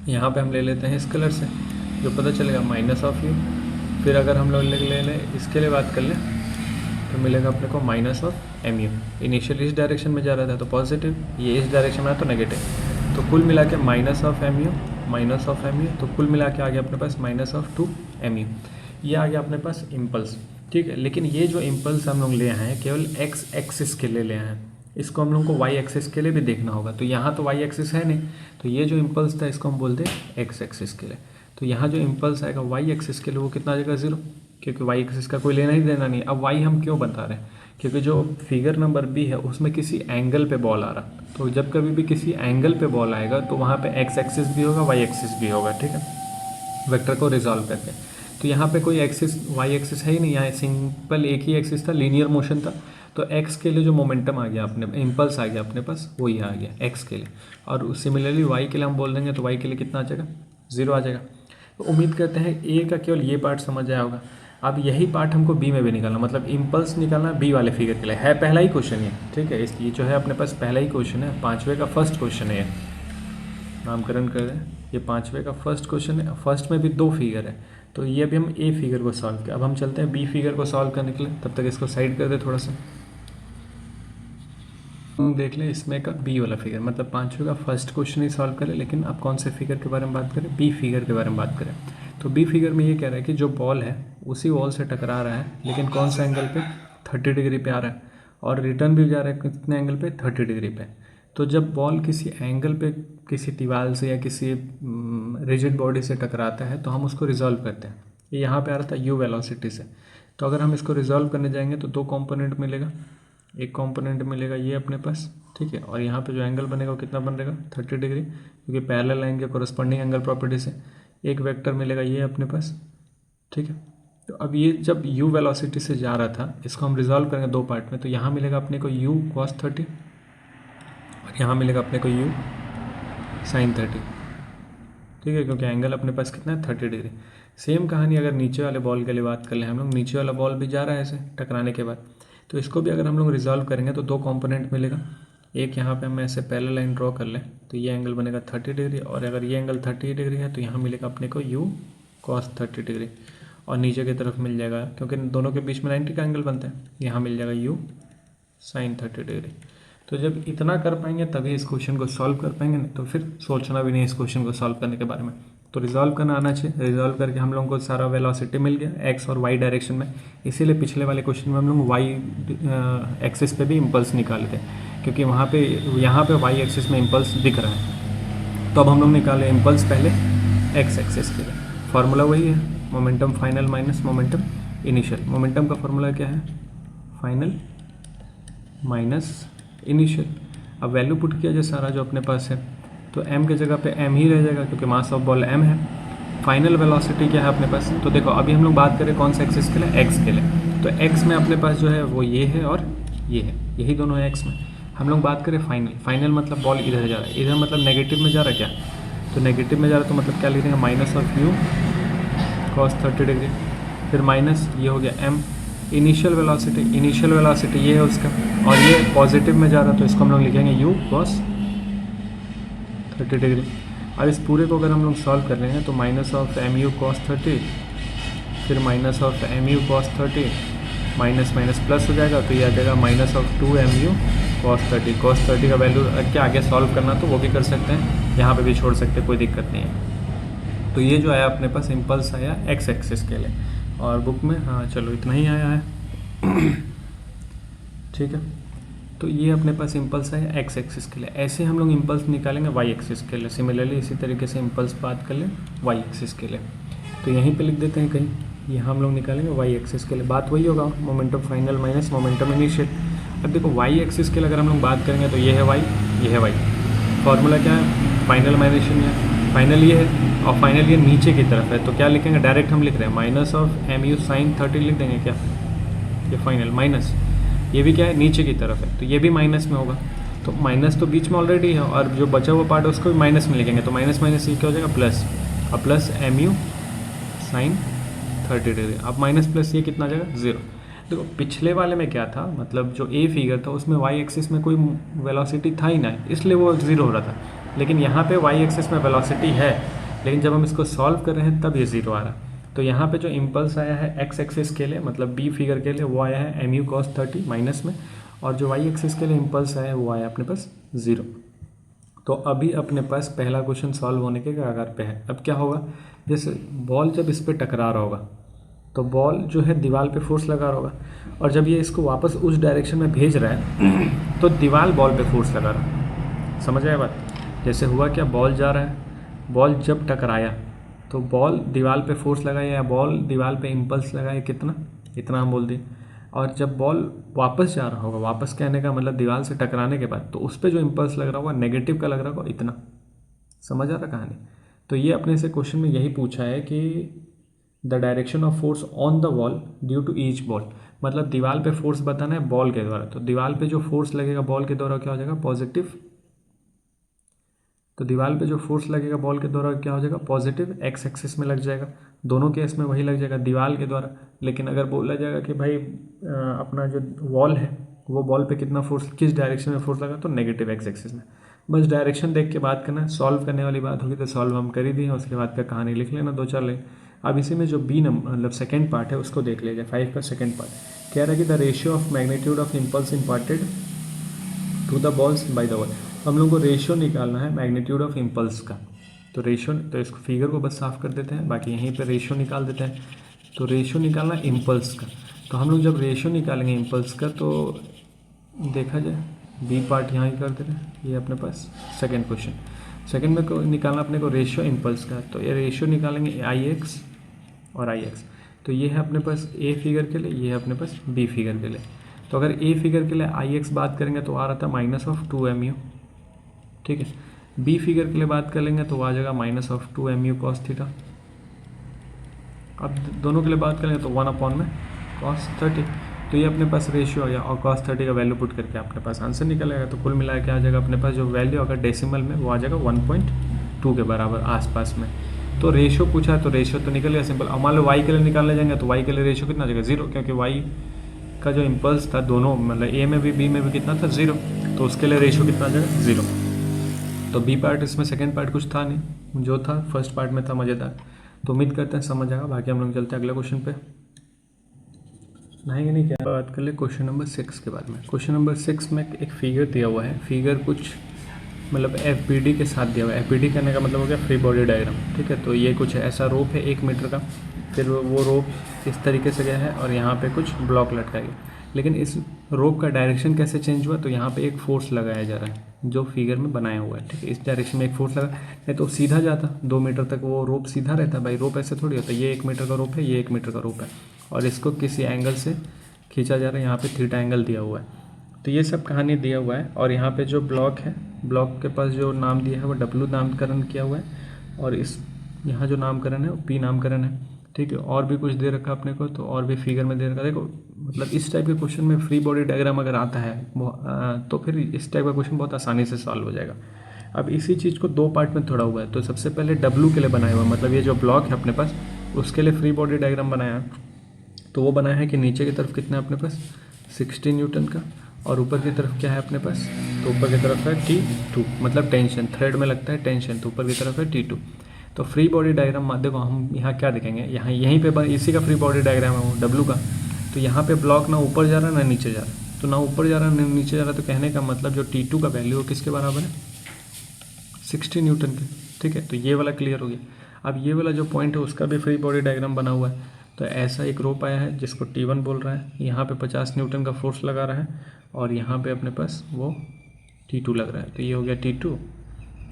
यहाँ पे हम ले लेते हैं इस कलर से, जो पता चलेगा माइनस ऑफ u। फिर अगर हम लोग ले लें इसके लिए बात कर लें तो मिलेगा अपने को minus of M U. Initial इस डायरेक्शन में जा रहा था तो पॉजिटिव, ये इस डायरेक्शन में है तो नेगेटिव, तो कुल मिला के minus of M U, minus of M U, तो कुल मिला के आ गया अपने पास माइनस ऑफ 2 एम यू। ये आ गया अपने पास इम्पल्स। ठीक है, लेकिन ये जो इम्पल्स हम लोग ले आए हैं केवल एक्स एक्सिस के लिए ले आए हैं, इसको हम लोग को वाई एक्सिस के लिए भी देखना होगा। तो यहाँ तो वाई एक्सिस है नहीं, तो ये जो इम्पल्स था इसको हम बोलते हैं एक्स एक्सिस के लिए। तो यहाँ जो इम्पल्स आएगा वाई एक्सिस के लिए वो कितना आ जाएगा, 0, क्योंकि वाई एक्सिस का कोई लेना ही देना नहीं। अब वाई हम क्यों बता रहे हैं, क्योंकि जो फिगर नंबर बी है उसमें किसी एंगल पे बॉल आ रहा, तो जब कभी भी किसी एंगल पे बॉल आएगा तो वहाँ पे एक्स एक्सिस भी होगा, वाई एक्सिस भी होगा। ठीक है, वेक्टर को रिजॉल्व करके। तो यहाँ पे कोई एक्सिस वाई एक्सिस है ही नहीं, यहाँ सिंपल एक ही एक्सिस था, लीनियर मोशन था। तो एक्स के लिए जो मोमेंटम आ गया अपने, इम्पल्स आ गया अपने पास, वही आ गया एक्स के लिए। और सिमिलरली वाई के लिए हम बोल देंगे तो वाई के लिए कितना आ जाएगा, 0 आ जाएगा। तो उम्मीद करते हैं ए का केवल ये पार्ट समझ आया होगा। अब यही पार्ट हमको बी में भी निकालना, मतलब इम्पल्स निकालना बी वाले फिगर के लिए है, पहला ही क्वेश्चन है। ठीक है, इसलिए जो है अपने पास पहला ही क्वेश्चन है, 5वें का फर्स्ट क्वेश्चन है, नामकरण कर रहे हैं, ये 5वें का फर्स्ट क्वेश्चन है। फर्स्ट में भी 2 फिगर है, तो ये अभी हम ए फिगर को सॉल्व किया। अब हम चलते हैं बी फिगर को सॉल्व करने के लिए, तब तक इसको साइड कर दे थोड़ा सा। देख लें इसमें का बी वाला फिगर, मतलब 5वें का फर्स्ट क्वेश्चन ही सॉल्व करें, लेकिन अब कौन से फिगर के बारे में बात करें, बी फिगर के बारे में बात करें। तो बी फिगर में ये कह रहा है कि जो बॉल है उसी वॉल से टकरा रहा है, लेकिन कौन सा एंगल पे, 30 डिग्री पे आ रहा है, और रिटर्न भी जा रहा है कितने एंगल पे, 30 डिग्री पे। तो जब बॉल किसी एंगल पे किसी दीवार से या किसी रिजिड बॉडी से टकराता है तो हम उसको रिजॉल्व करते हैं। ये यहाँ पे आ रहा था यू वेलोसिटी से, तो अगर हम इसको रिजॉल्व करने जाएंगे तो 2 कंपोनेंट मिलेगा। एक कंपोनेंट मिलेगा ये अपने पास, ठीक है, और यहाँ पे जो एंगल बनेगा वो कितना बन रहेगा, 30 डिग्री, क्योंकि पैरेलल लाइन के कोरस्पॉन्डिंग एंगल प्रॉपर्टी से। एक वेक्टर मिलेगा ये अपने पास। ठीक है, तो अब ये जब u वेलोसिटी से जा रहा था, इसको हम रिजॉल्व करेंगे 2 पार्ट में। तो यहाँ मिलेगा अपने को u cos 30 और यहाँ मिलेगा अपने को u sin 30। ठीक है, क्योंकि एंगल अपने पास कितना है, 30 डिग्री। सेम कहानी अगर नीचे वाले बॉल के लिए बात कर लें, हम लोग नीचे वाला बॉल भी जा रहा है ऐसे टकराने के बाद, तो इसको भी अगर हम लोग रिजॉल्व करेंगे तो 2 कंपोनेंट मिलेगा। एक यहाँ पे हम ऐसे पैरेलल लाइन ड्रॉ कर लें तो ये एंगल बनेगा 30 डिग्री, और अगर ये एंगल 30 डिग्री है तो यहाँ मिलेगा अपने को u cos 30 डिग्री, और नीचे की तरफ मिल जाएगा, क्योंकि दोनों के बीच में 90 का एंगल बनता है, यहाँ मिल जाएगा u sin 30 डिग्री। तो जब इतना कर पाएंगे तभी इस क्वेश्चन को सॉल्व कर पाएंगे, नहीं तो फिर सोचना भी नहीं इस क्वेश्चन को सॉल्व करने के बारे में। तो रिजॉल्व करना आना चाहिए। रिजॉल्व करके हम लोगों को सारा वेलोसिटी मिल गया एक्स और वाई डायरेक्शन में। इसीलिए पिछले वाले क्वेश्चन में हम लोग वाई एक्सिस पे भी इम्पल्स निकाले थे, क्योंकि वहाँ पे यहाँ पे वाई एक्सिस में इम्पल्स दिख रहा है। तो अब हम लोग निकाले इम्पल्स पहले एक्स एक्सिस के लिए। फार्मूला वही है, momentum final minus momentum initial. Momentum का फार्मूला क्या है, फाइनल माइनस इनिशियल। अब वैल्यू पुट किया जाए सारा जो अपने पास है, तो m के जगह पे m ही रह जाएगा, क्योंकि मास ऑफ बॉल m है। फाइनल वेलोसिटी क्या है अपने पास, तो देखो अभी हम लोग बात करें कौन सा एक्सिस के लिए, x के लिए। तो x में अपने पास जो है वो ये है और ये है, यही दोनों है x में। हम लोग बात करें फाइनल, फाइनल मतलब बॉल इधर जा रहा है, इधर मतलब नेगेटिव में जा रहा है क्या, तो नेगेटिव में जा रहा है, तो मतलब क्या लिख देंगे, minus of u cos 30 degree, फिर माइनस ये हो गया m। इनिशियल वेलोसिटी ये है उसका, और ये पॉजिटिव में जा रहा है, तो इसको हम लोग लिखेंगे u cos 30 डिग्री। अब इस पूरे को अगर हम लोग सॉल्व कर लेंगे तो माइनस ऑफ mu cos 30, फिर minus of mu cos 30, minus minus plus हो जाएगा, तो ये आ जाएगा minus of 2mu cos 30। cos 30 का वैल्यू रख के आगे सॉल्व करना तो वो भी कर सकते हैं, यहाँ पे भी छोड़ सकते हैं, कोई दिक्कत नहीं है। तो ये जो आया अपने पास इम्पल्स आया एक्स एक्सिस के लिए, और बुक में हाँ चलो इतना ही आया है ठीक है। तो ये अपने पास इम्पल्स है एक्स एक्सिस के लिए। ऐसे हम लोग इम्पल्स निकालेंगे वाई एक्सिस के लिए। सिमिलरली इसी तरीके से इम्पल्स बात कर लें वाई एक्सिस के लिए, तो यहीं पे लिख देते हैं कहीं, यहाँ हम लोग निकालेंगे वाई एक्सिस के लिए। बात वही होगा, momentum final minus momentum initial. अब देखो वाई एक्सिस के लिए अगर हम लोग बात करेंगे तो ये है वाई, ये है वाई। फॉर्मूला क्या है, फाइनल माइनस है, फाइनल ये है और फाइनल ये नीचे की तरफ है, तो क्या लिखेंगे, डायरेक्ट हम लिख रहे हैं माइनस ऑफ mu sin 30 लिख देंगे क्या, ये फाइनल माइनस, ये भी क्या है नीचे की तरफ है, तो ये भी माइनस में होगा। तो माइनस तो बीच में ऑलरेडी है, और जो बचा हुआ पार्ट है उसको भी माइनस में लिखेंगे, तो माइनस माइनस ये क्या हो जाएगा प्लस, और प्लस mu sin 30 डिग्री। अब माइनस प्लस ये कितना आ जाएगा, ज़ीरो। देखो पिछले वाले में क्या था, मतलब जो ए फिगर था उसमें वाई एक्सिस में कोई वेलोसिटी था ही ना, इसलिए वो ज़ीरो हो रहा था। लेकिन यहाँ पे वाई एक्सिस में वेलोसिटी है, लेकिन जब हम इसको सॉल्व कर रहे हैं तब ये ज़ीरो आ रहा है। तो यहाँ पे जो इम्पल्स आया है एक्स एक्सिस के लिए, मतलब बी फिगर के लिए, वो आया है mu cos 30 माइनस में, और जो वाई एक्सिस के लिए इम्पल्स आया है वो आया अपने पास ज़ीरो। तो अभी अपने पास पहला क्वेश्चन सॉल्व होने के कगार पे है। अब क्या होगा, जैसे बॉल जब इस पर टकरा रहा होगा तो बॉल जो है दीवार पे फोर्स लगा रहा होगा, और जब ये इसको वापस उस डायरेक्शन में भेज रहा है तो दीवार बॉल पे फोर्स लगा रहा है। समझ आया बात, जैसे हुआ क्या, बॉल जा रहा है, बॉल जब टकराया तो बॉल दीवार पे फोर्स लगाया या बॉल दीवार पे इम्पल्स लगाया, कितना, इतना हम बोल दें। और जब बॉल वापस जा रहा होगा, वापस कहने का मतलब दीवार से टकराने के बाद, तो उस पर जो इम्पल्स लग रहा होगा नेगेटिव का लग रहा होगा, इतना। समझ आ रहा कहानी। तो ये अपने से क्वेश्चन में यही पूछा है कि the direction of force on the wall due to each ball, मतलब दीवार पे फोर्स बताना है बॉल के द्वारा। तो दीवार पे जो फोर्स लगेगा बॉल के द्वारा क्या हो जाएगा, पॉजिटिव। तो दीवार पे जो फोर्स लगेगा बॉल के द्वारा क्या हो जाएगा, पॉजिटिव, एक्स एक्सिस में लग जाएगा। दोनों केस में वही लग जाएगा, दीवार के द्वारा। लेकिन अगर बोला जाएगा कि भाई अपना जो वॉल है वो बॉल पे कितना फोर्स, किस डायरेक्शन में फोर्स लगा, तो नेगेटिव एक्स एक्सिस में। बस डायरेक्शन देख के बात करना, सॉल्व करने वाली बात होगी तो सॉल्व हम कर ही दिए, उसके बाद का कहानी लिख लेना दो चार लाइन। अब इसी में जो बी नंबर मतलब सेकेंड पार्ट है उसको देख लीजिए, 5 का सेकेंड पार्ट कह रहा है कि the ratio of magnitude of impulse imparted to the balls by the wall. हम लोग को रेशियो निकालना है मैग्नीट्यूड ऑफ इम्पल्स का। तो रेशियो, तो इसको फिगर को बस साफ कर देते हैं, बाकी यहीं पे रेशियो निकाल देते हैं। तो रेशियो निकालना इम्पल्स का, तो हम लोग जब रेशियो निकालेंगे इम्पल्स का तो देखा जाए बी पार्ट यहाँ ही कर दे रहे हैं, ये अपने पास सेकेंड क्वेश्चन। सेकेंड में को निकालना अपने को रेशियो इम्पल्स का, तो ये रेशियो निकालेंगे आई एक्स और आई एक्स। तो ये है अपने पास ए फिगर के लिए, ये है अपने पास बी फिगर के लिए। तो अगर ए फिगर के लिए आई एक्स बात करेंगे तो आ रहा था माइनस ऑफ 2mu, ठीक है। बी फिगर के लिए बात कर लेंगे तो आ जाएगा minus of 2mu cos theta. अब दोनों के लिए बात करेंगे तो 1 में cos 30। तो ये अपने पास रेशियो आ गया, और cos 30 का वैल्यू पुट करके अपने पास आंसर निकलेगा। तो कुल मिला के आ जाएगा अपने पास जो वैल्यू अगर डेसिमल में वो आ जाएगा 1.2 के बराबर आसपास में। तो रेशियो पूछा है तो रेशियो तो निकल गया सिंपल। अब मान लो वाई के लिए निकालने जाएंगे तो वाई के लिए रेशियो कितना आ जाएगा, 0, क्योंकि वाई का जो इम्पल्स था दोनों मतलब ए में भी बी में भी कितना था, 0। तो उसके लिए रेशियो कितना आ जाएगा, 0। तो बी पार्ट, इसमें सेकेंड पार्ट कुछ था नहीं, जो था फर्स्ट पार्ट में था, मज़ेदार। तो उम्मीद करते हैं समझ आएगा। बाकी हम लोग चलते हैं अगले क्वेश्चन पे, नहाएंगे नहीं क्या, बात कर ले क्वेश्चन नंबर 6 के बाद में। क्वेश्चन नंबर 6 में एक फिगर दिया हुआ है, फिगर कुछ मतलब FBD के साथ दिया हुआ है। FBD करने का मतलब हो गया फ्री बॉडी डायग्राम, ठीक है। तो ये कुछ ऐसा रोप है 1 मीटर का, फिर वो रोप इस तरीके से गया है और यहाँ पे कुछ ब्लॉक लटका गया। लेकिन इस रोप का डायरेक्शन कैसे चेंज हुआ, तो यहाँ पे एक फोर्स लगाया जा रहा है जो फिगर में बनाया हुआ है, ठीक है। इस डायरेक्शन में एक फोर्स लगा, नहीं तो सीधा जाता 2 मीटर तक वो रोप सीधा रहता भाई। रोप ऐसे थोड़ी होता है, ये 1 मीटर का रोप है, ये 1 मीटर का रोप है और इसको किसी एंगल से खींचा जा रहा है। यहाँ पे थीटा एंगल दिया हुआ है। तो ये सब कहानी दिया हुआ है। और यहाँ पे जो ब्लॉक है, ब्लॉक के पास जो नाम दिया है वो W नामकरण किया हुआ है और इस यहाँ जो नामकरण है वो P नामकरण है, ठीक है। और भी कुछ दे रखा अपने को, तो और भी फिगर में दे रखा। देखो मतलब इस टाइप के क्वेश्चन में फ्री बॉडी डायग्राम अगर आता है तो फिर इस टाइप का क्वेश्चन बहुत आसानी से सॉल्व हो जाएगा। अब इसी चीज़ को 2 पार्ट में तोड़ा हुआ है। तो सबसे पहले W के लिए बनाया हुआ, मतलब ये जो ब्लॉक है अपने पास उसके लिए फ्री बॉडी डायग्राम बनाया है। तो वो बनाया है कि नीचे की तरफ कितना है अपने पास 60 न्यूटन का, और ऊपर की तरफ क्या है अपने पास, तो ऊपर की तरफ है T2, मतलब टेंशन, थ्रेड में लगता है टेंशन, तो ऊपर की तरफ है T2। तो फ्री बॉडी डायग्राम देखो हम यहाँ क्या देखेंगे, यहाँ यहीं पे इसी का फ्री बॉडी डायग्राम है वो W का। तो यहाँ पे ब्लॉक ना ऊपर जा रहा है ना नीचे जा रहा है, तो ना ऊपर जा रहा है ना नीचे जा रहा है। तो कहने का मतलब जो T2 का वैल्यू वो किसके बराबर है 60 न्यूटन के, ठीक है। तो ये वाला क्लियर हो गया। अब ये वाला जो पॉइंट है उसका भी फ्री बॉडी डायग्राम बना हुआ है। तो ऐसा एक रोप आया है जिसको T1 बोल रहा है, यहाँ पे 50 न्यूटन का फोर्स लगा रहा है और यहाँ पे अपने पास वो T2 लग रहा है। तो ये हो गया T2,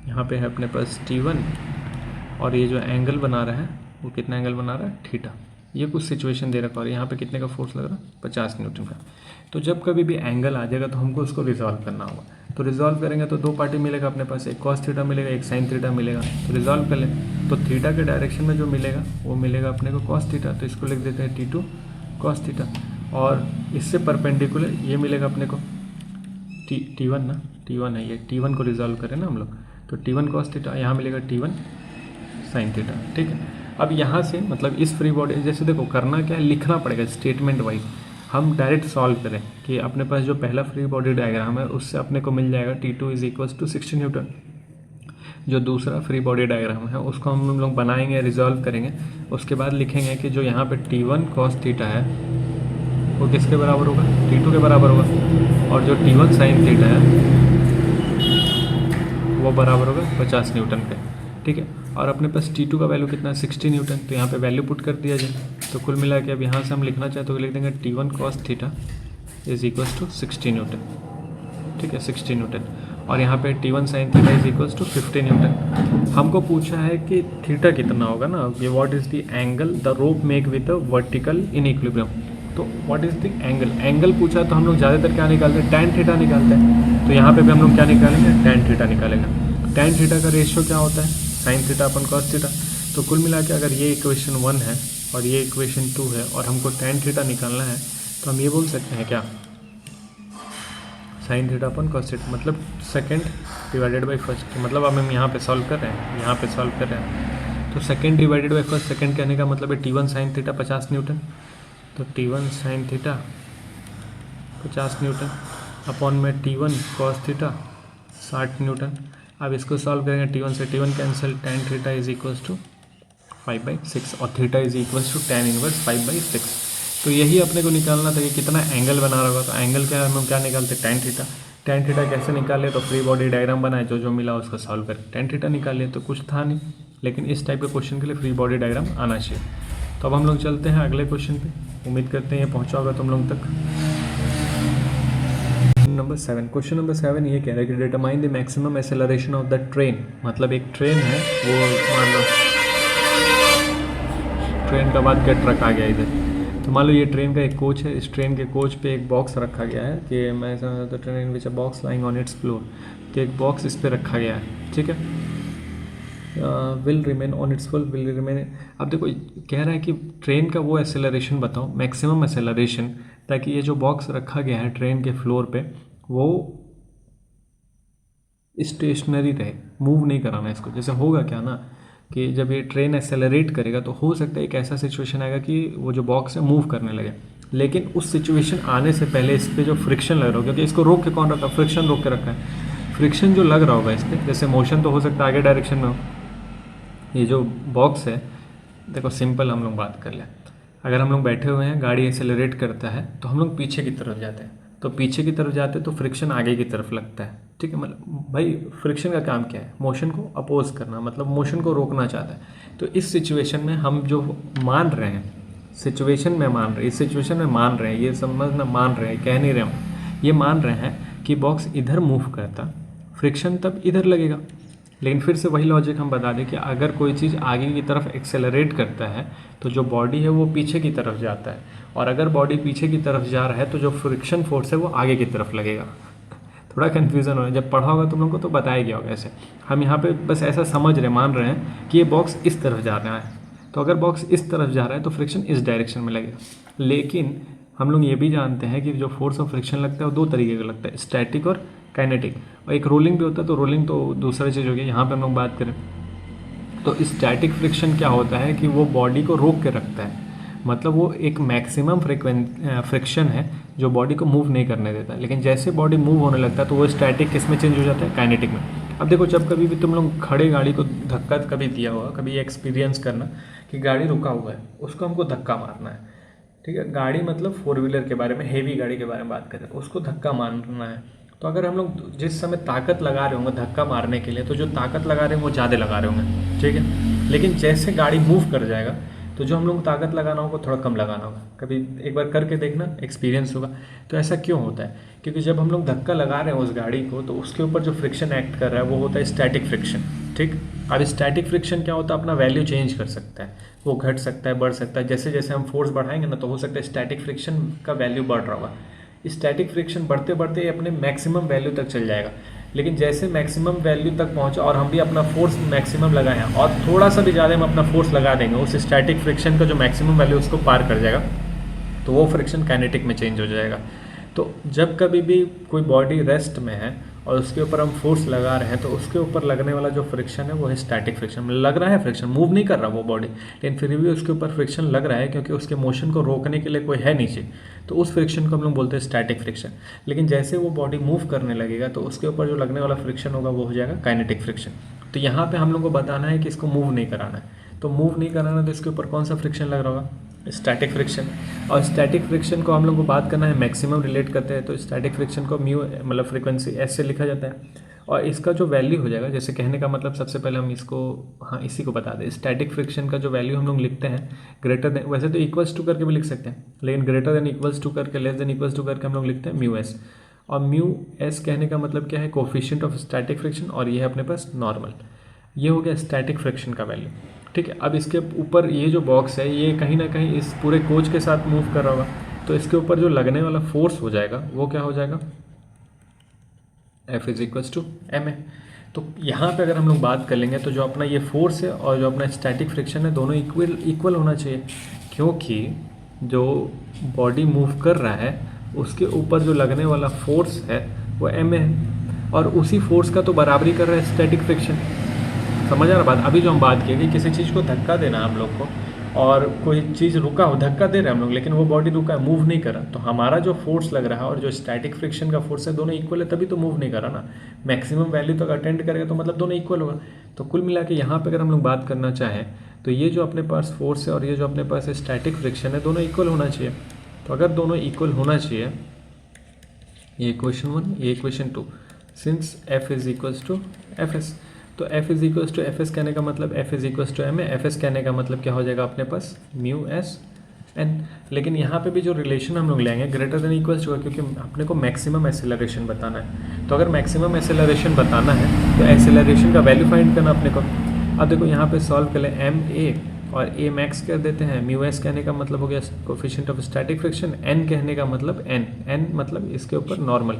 यहाँ पे है अपने पास T1 और ये जो एंगल बना रहा है वो कितना एंगल बना रहा है थीटा। ये कुछ सिचुएशन दे रखा और यहाँ पे कितने का फोर्स लग रहा है 50 न्यूटन का। तो जब कभी भी एंगल आ जाएगा तो हमको उसको रिजॉल्व करना होगा। तो रिजॉल्व करेंगे तो 2 पार्टी मिलेगा अपने पास, एक कॉस थीटा मिलेगा, एक साइन थीटा मिलेगा। तो रिजॉल्व कर लें तो थीटा के डायरेक्शन में जो मिलेगा वो मिलेगा अपने को कॉस थीटा, तो इसको लिख देते हैं T2 कॉस थीटा। और इससे परपेंडिकुलर ये मिलेगा अपने को T1 ना, T1 है ये, T1 को रिजॉल्व करें ना हम लोग, तो T1 कॉस थीटा, यहाँ मिलेगा T1 साइन थीटा, ठीक है। अब यहाँ से मतलब इस फ्री बॉडी जैसे देखो करना क्या है, लिखना पड़ेगा स्टेटमेंट वाइज। हम डायरेक्ट सॉल्व करें कि अपने पास जो पहला फ्री बॉडी डायग्राम है उससे अपने को मिल जाएगा T2 = 60 न्यूटन। जो दूसरा फ्री बॉडी डायग्राम है उसको हम लोग बनाएंगे, रिजॉल्व करेंगे, उसके बाद लिखेंगे कि जो यहाँ पे T1 कॉस थीटा है वो किसके बराबर होगा T2 के बराबर होगा, और जो T1 साइन थीटा है वो बराबर होगा 50 न्यूटन के, ठीक है। और अपने पास T2 का वैल्यू कितना है 60 न्यूटन, तो यहाँ पे वैल्यू पुट कर दिया जाए। तो कुल मिला के अब यहाँ से हम लिखना चाहते तो लिख देंगे T1 cos थीटा = 60 न्यूटन, ठीक है 60 न्यूटन। और यहाँ पे T1 sin थीटा = 50 न्यूटन। हमको पूछा है कि थीटा कितना होगा ना, ये what is the angle the rope make with the vertical in equilibrium. तो व्हाट इज़ द एंगल पूछा तो हम लोग ज़्यादातर क्या निकालते हैं tan थीटा निकालते हैं। तो यहाँ पे भी हम लोग क्या निकालेंगे tan थीटा निकालेंगे। tan थीटा का रेशियो क्या होता है sin थीटा अपन cos थीटा। तो कुल मिला के अगर ये इक्वेशन 1 है और ये इक्वेशन 2 है और हमको tan थीटा निकालना है तो हम ये बोल सकते हैं क्या sin थीटा अपन cos थीटा, मतलब सेकंड डिवाइडेड बाई फर्स्ट। मतलब अब हम यहाँ पे सॉल्व कर रहे हैं, यहाँ पे सॉल्व कर रहे हैं, तो second divided by first. Second कहने का मतलब है T1 sin थीटा 50 न्यूटन, तो T1 sin theta 50 Newton upon में T1 cos थीटा 60 न्यूटन। अब इसको सॉल्व करेंगे, T1 से T1 कैंसिल, tan थीटा = 5/6 और थीटा = tan इनवर्स 5/6। तो यही अपने को निकालना था कि कितना एंगल बना रहा होगा। तो एंगल क्या है, हम क्या निकालते tan थीटा। tan थीटा कैसे निकाले, तो फ्री बॉडी डायग्राम बनाए, जो जो मिला उसको सॉल्व करके tan थीटा निकाल लिए। तो कुछ था नहीं, लेकिन इस टाइप के क्वेश्चन के लिए फ्री बॉडी डायग्राम आना चाहिए। तो अब हम लोग चलते हैं अगले क्वेश्चन पे। उम्मीद करते हैं ये पहुँचा होगा तुम लोग तक। नंबर 7, क्वेश्चन नंबर 7 ये कह रहा है कि determine the maximum acceleration of the train. मतलब एक ट्रेन है, वो मान लो ट्रेन का बाद क्या ट्रक आ गया इधर, तो मान लो ये ट्रेन का एक कोच है। इस ट्रेन के कोच पे एक बॉक्स रखा गया है कि मैं समझता हूँ train which a box lying on it's floor, तो एक बॉक्स इस पर रखा गया है, ठीक है। Will remain on it's floor, will remain. अब देखो कह रहा है कि ट्रेन का वो एक्सेलरेशन बताओ, मैक्सिमम एक्सेलरेशन, ताकि ये जो बॉक्स रखा गया है ट्रेन के फ्लोर पे वो स्टेशनरी रहे, मूव नहीं कराना इसको। जैसे होगा क्या ना कि जब ये ट्रेन एक्सेलरेट करेगा तो हो सकता है एक ऐसा सिचुएशन आएगा कि वो जो बॉक्स है मूव करने लगे, लेकिन उस सिचुएशन आने से पहले इस पर जो फ्रिक्शन लग रहा होगा, क्योंकि इसको रोक के कौन रखा है, फ्रिक्शन रोक के रखा है। फ्रिक्शन जो लग रहा होगा इस पर, जैसे मोशन तो हो सकता है आगे डायरेक्शन में हो, ये जो बॉक्स है देखो सिंपल हम लोग बात कर लें। अगर हम लोग बैठे हुए हैं, गाड़ी एक्सेलरेट करता है तो हम लोग पीछे की तरफ जाते हैं, तो पीछे की तरफ जाते हैं तो फ्रिक्शन आगे की तरफ लगता है। ठीक है, मतलब भाई फ्रिक्शन का काम क्या है? मोशन को अपोज करना, मतलब मोशन को रोकना चाहता है। तो इस सिचुएशन में हम जो मान रहे हैं, इस सिचुएशन में मान रहे हैं, ये समझना, मान रहे हैं, कह नहीं रहे हम, ये मान रहे हैं कि बॉक्स इधर मूव करता, फ्रिक्शन तब इधर लगेगा। लेकिन फिर से वही लॉजिक हम बता दें कि अगर कोई चीज़ आगे की तरफ एक्सेलरेट करता है तो जो बॉडी है वो पीछे की तरफ जाता है, और अगर बॉडी पीछे की तरफ जा रहा है तो जो फ्रिक्शन फोर्स है वो आगे की तरफ लगेगा। थोड़ा कन्फ्यूज़न हो रहा है, जब पढ़ा होगा तुम लोगों को तो बताया गया होगा ऐसे। हम यहाँ पे बस ऐसा समझ रहे, मान रहे हैं कि ये बॉक्स इस तरफ जा रहा है, तो अगर बॉक्स इस तरफ जा रहा है तो फ्रिक्शन इस डायरेक्शन में लगेगा। लेकिन हम लोग ये भी जानते हैं कि जो फोर्स ऑफ फ्रिक्शन लगता है वो दो तरीके का लगता है, स्टैटिक और काइनेटिक, और एक रोलिंग भी होता है। तो रोलिंग तो दूसरा चीज़ हो गया। यहाँ पे हम लोग बात करें तो स्टैटिक फ्रिक्शन क्या होता है कि वो बॉडी को रोक के रखता है, मतलब वो एक मैक्सिमम फ्रिक्शन है जो बॉडी को मूव नहीं करने देता। लेकिन जैसे बॉडी मूव होने लगता है तो वो स्टैटिक किस में चेंज हो जाता है? काइनेटिक में। अब देखो, जब कभी भी तुम लोग खड़े गाड़ी को धक्का कभी दिया होगा, कभी एक्सपीरियंस करना कि गाड़ी रुका हुआ है, उसको हमको धक्का मारना है। ठीक है, गाड़ी मतलब 4 व्हीलर के बारे में, हेवी गाड़ी के बारे में बात करें, उसको धक्का मारना है। तो अगर हम लोग जिस समय ताकत लगा रहे होंगे धक्का मारने के लिए, तो जो ताकत लगा रहे हैं वो ज़्यादा लगा रहे होंगे। ठीक है, लेकिन जैसे गाड़ी मूव कर जाएगा तो जो हम लोग को ताकत लगाना होगा थोड़ा कम लगाना होगा। कभी एक बार करके देखना, एक्सपीरियंस होगा। तो ऐसा क्यों होता है? क्योंकि जब हम लोग धक्का लगा रहे हैं उस गाड़ी को तो उसके ऊपर जो फ्रिक्शन एक्ट कर रहा है वो होता है स्टैटिक फ्रिक्शन। ठीक, अब स्टैटिक फ्रिक्शन क्या होता है? अपना वैल्यू चेंज कर सकता है, वो घट सकता है, बढ़ सकता है। जैसे जैसे हम फोर्स बढ़ाएंगे ना तो हो सकता है स्टैटिक फ्रिक्शन का वैल्यू बढ़ रहा होगा। स्टैटिक फ्रिक्शन बढ़ते बढ़ते अपने मैक्सिमम वैल्यू तक चल जाएगा। लेकिन जैसे मैक्सिमम वैल्यू तक पहुंचा और हम भी अपना फोर्स मैक्सिमम लगाए हैं और थोड़ा सा भी ज़्यादा हम अपना फोर्स लगा देंगे, उस स्टैटिक फ्रिक्शन का जो मैक्सिमम वैल्यू उसको पार कर जाएगा, तो वो फ्रिक्शन काइनेटिक में चेंज हो जाएगा। तो जब कभी भी कोई बॉडी रेस्ट में है और उसके ऊपर हम फोर्स लगा रहे हैं तो उसके ऊपर लगने वाला जो फ्रिक्शन है वो है स्टैटिक फ्रिक्शन। लग रहा है फ्रिक्शन, मूव नहीं कर रहा वो बॉडी, लेकिन फिर भी उसके ऊपर फ्रिक्शन लग रहा है क्योंकि उसके मोशन को रोकने के लिए कोई है नीचे, तो उस फ्रिक्शन को हम लोग बोलते हैं स्टैटिक फ्रिक्शन। लेकिन जैसे वो बॉडी मूव करने लगेगा तो उसके ऊपर जो लगने वाला फ्रिक्शन होगा वो हो जाएगा काइनेटिक फ्रिक्शन। तो यहाँ पे हम लोग को बताना है कि इसको मूव नहीं कराना है। तो मूव नहीं कराना तो इसके ऊपर कौन सा फ्रिक्शन लग रहा होगा? Static friction. और स्टैटिक फ्रिक्शन को हम लोग को बात करना है, मैक्सिमम रिलेट करते हैं, तो स्टैटिक फ्रिक्शन को म्यू मतलब फ्रीक्वेंसी एस से लिखा जाता है। और इसका जो वैल्यू हो जाएगा, जैसे कहने का मतलब सबसे पहले हम इसको, हाँ इसी को बता दें, स्टैटिक फ्रिक्शन का जो वैल्यू हम लोग लिखते हैं ग्रेटर देन, वैसे तो इक्वल्स टू करके भी लिख सकते हैं, लेकिन ग्रेटर देन इक्वल्स टू करके, लेस देन इक्वल्स टू करके हम लोग लिखते हैं म्यू एस। और म्यू एस कहने का मतलब क्या है? कोफिशिएंट ऑफ स्टैटिक फ्रिक्शन, और ये है अपने पास नॉर्मल। ये हो गया स्टैटिक फ्रिक्शन का वैल्यू। ठीक है, अब इसके ऊपर ये जो बॉक्स है ये कहीं ना कहीं इस पूरे कोच के साथ मूव कर रहा होगा, तो इसके ऊपर जो लगने वाला फोर्स हो जाएगा वो क्या हो जाएगा? F = ma। तो यहाँ पे अगर हम लोग बात कर लेंगे तो जो अपना ये फोर्स है और जो अपना स्टैटिक फ्रिक्शन है दोनों इक्वल होना चाहिए, क्योंकि जो बॉडी मूव कर रहा है उसके ऊपर जो लगने वाला फोर्स है वो ma है, और उसी फोर्स का तो बराबरी कर रहा है स्टैटिक फ्रिक्शन। समझ आ रहा बात? अभी जो हम बात किए कि किसी चीज़ को धक्का देना हम लोग को, और कोई चीज़ रुका हो, धक्का दे रहे हैं हम लोग लेकिन वो बॉडी रुका है, मूव नहीं कर रहा, तो हमारा जो फोर्स लग रहा है और जो स्टैटिक फ्रिक्शन का फोर्स है दोनों इक्वल है, तभी तो मूव नहीं कर रहा ना। मैक्सिमम वैल्यू तक अटेंड करेगा तो मतलब दोनों इक्वल होगा। तो कुल मिला के यहाँ पर अगर हम लोग बात करना चाहें तो ये जो अपने पास फोर्स है और ये जो अपने पास स्टैटिक फ्रिक्शन है दोनों इक्वल होना चाहिए। तो अगर दोनों इक्वल होना चाहिए, ये इक्वेशन 1 ये इक्वेशन 2, सिंस F = Fs, तो F = Fs कहने का मतलब F = ma, Fs कहने का मतलब क्या हो जाएगा अपने पास? Mu S N. लेकिन यहाँ पे भी जो रिलेशन हम लोग लेंगे ग्रेटर देन इक्वल्स टू, क्योंकि अपने को मैक्सिमम एक्सेलरेशन बताना है। तो अगर मैक्सिमम एक्सेलरेशन बताना है तो एक्सेलरेशन का वैल्यू फाइंड करना अपने को। अब देखो यहाँ पे सॉल्व कर ले, एम ए और ए मैक्स कर देते हैं। म्यू एस कहने का मतलब हो गया coefficient of static friction, N कहने का मतलब एन मतलब इसके ऊपर नॉर्मल,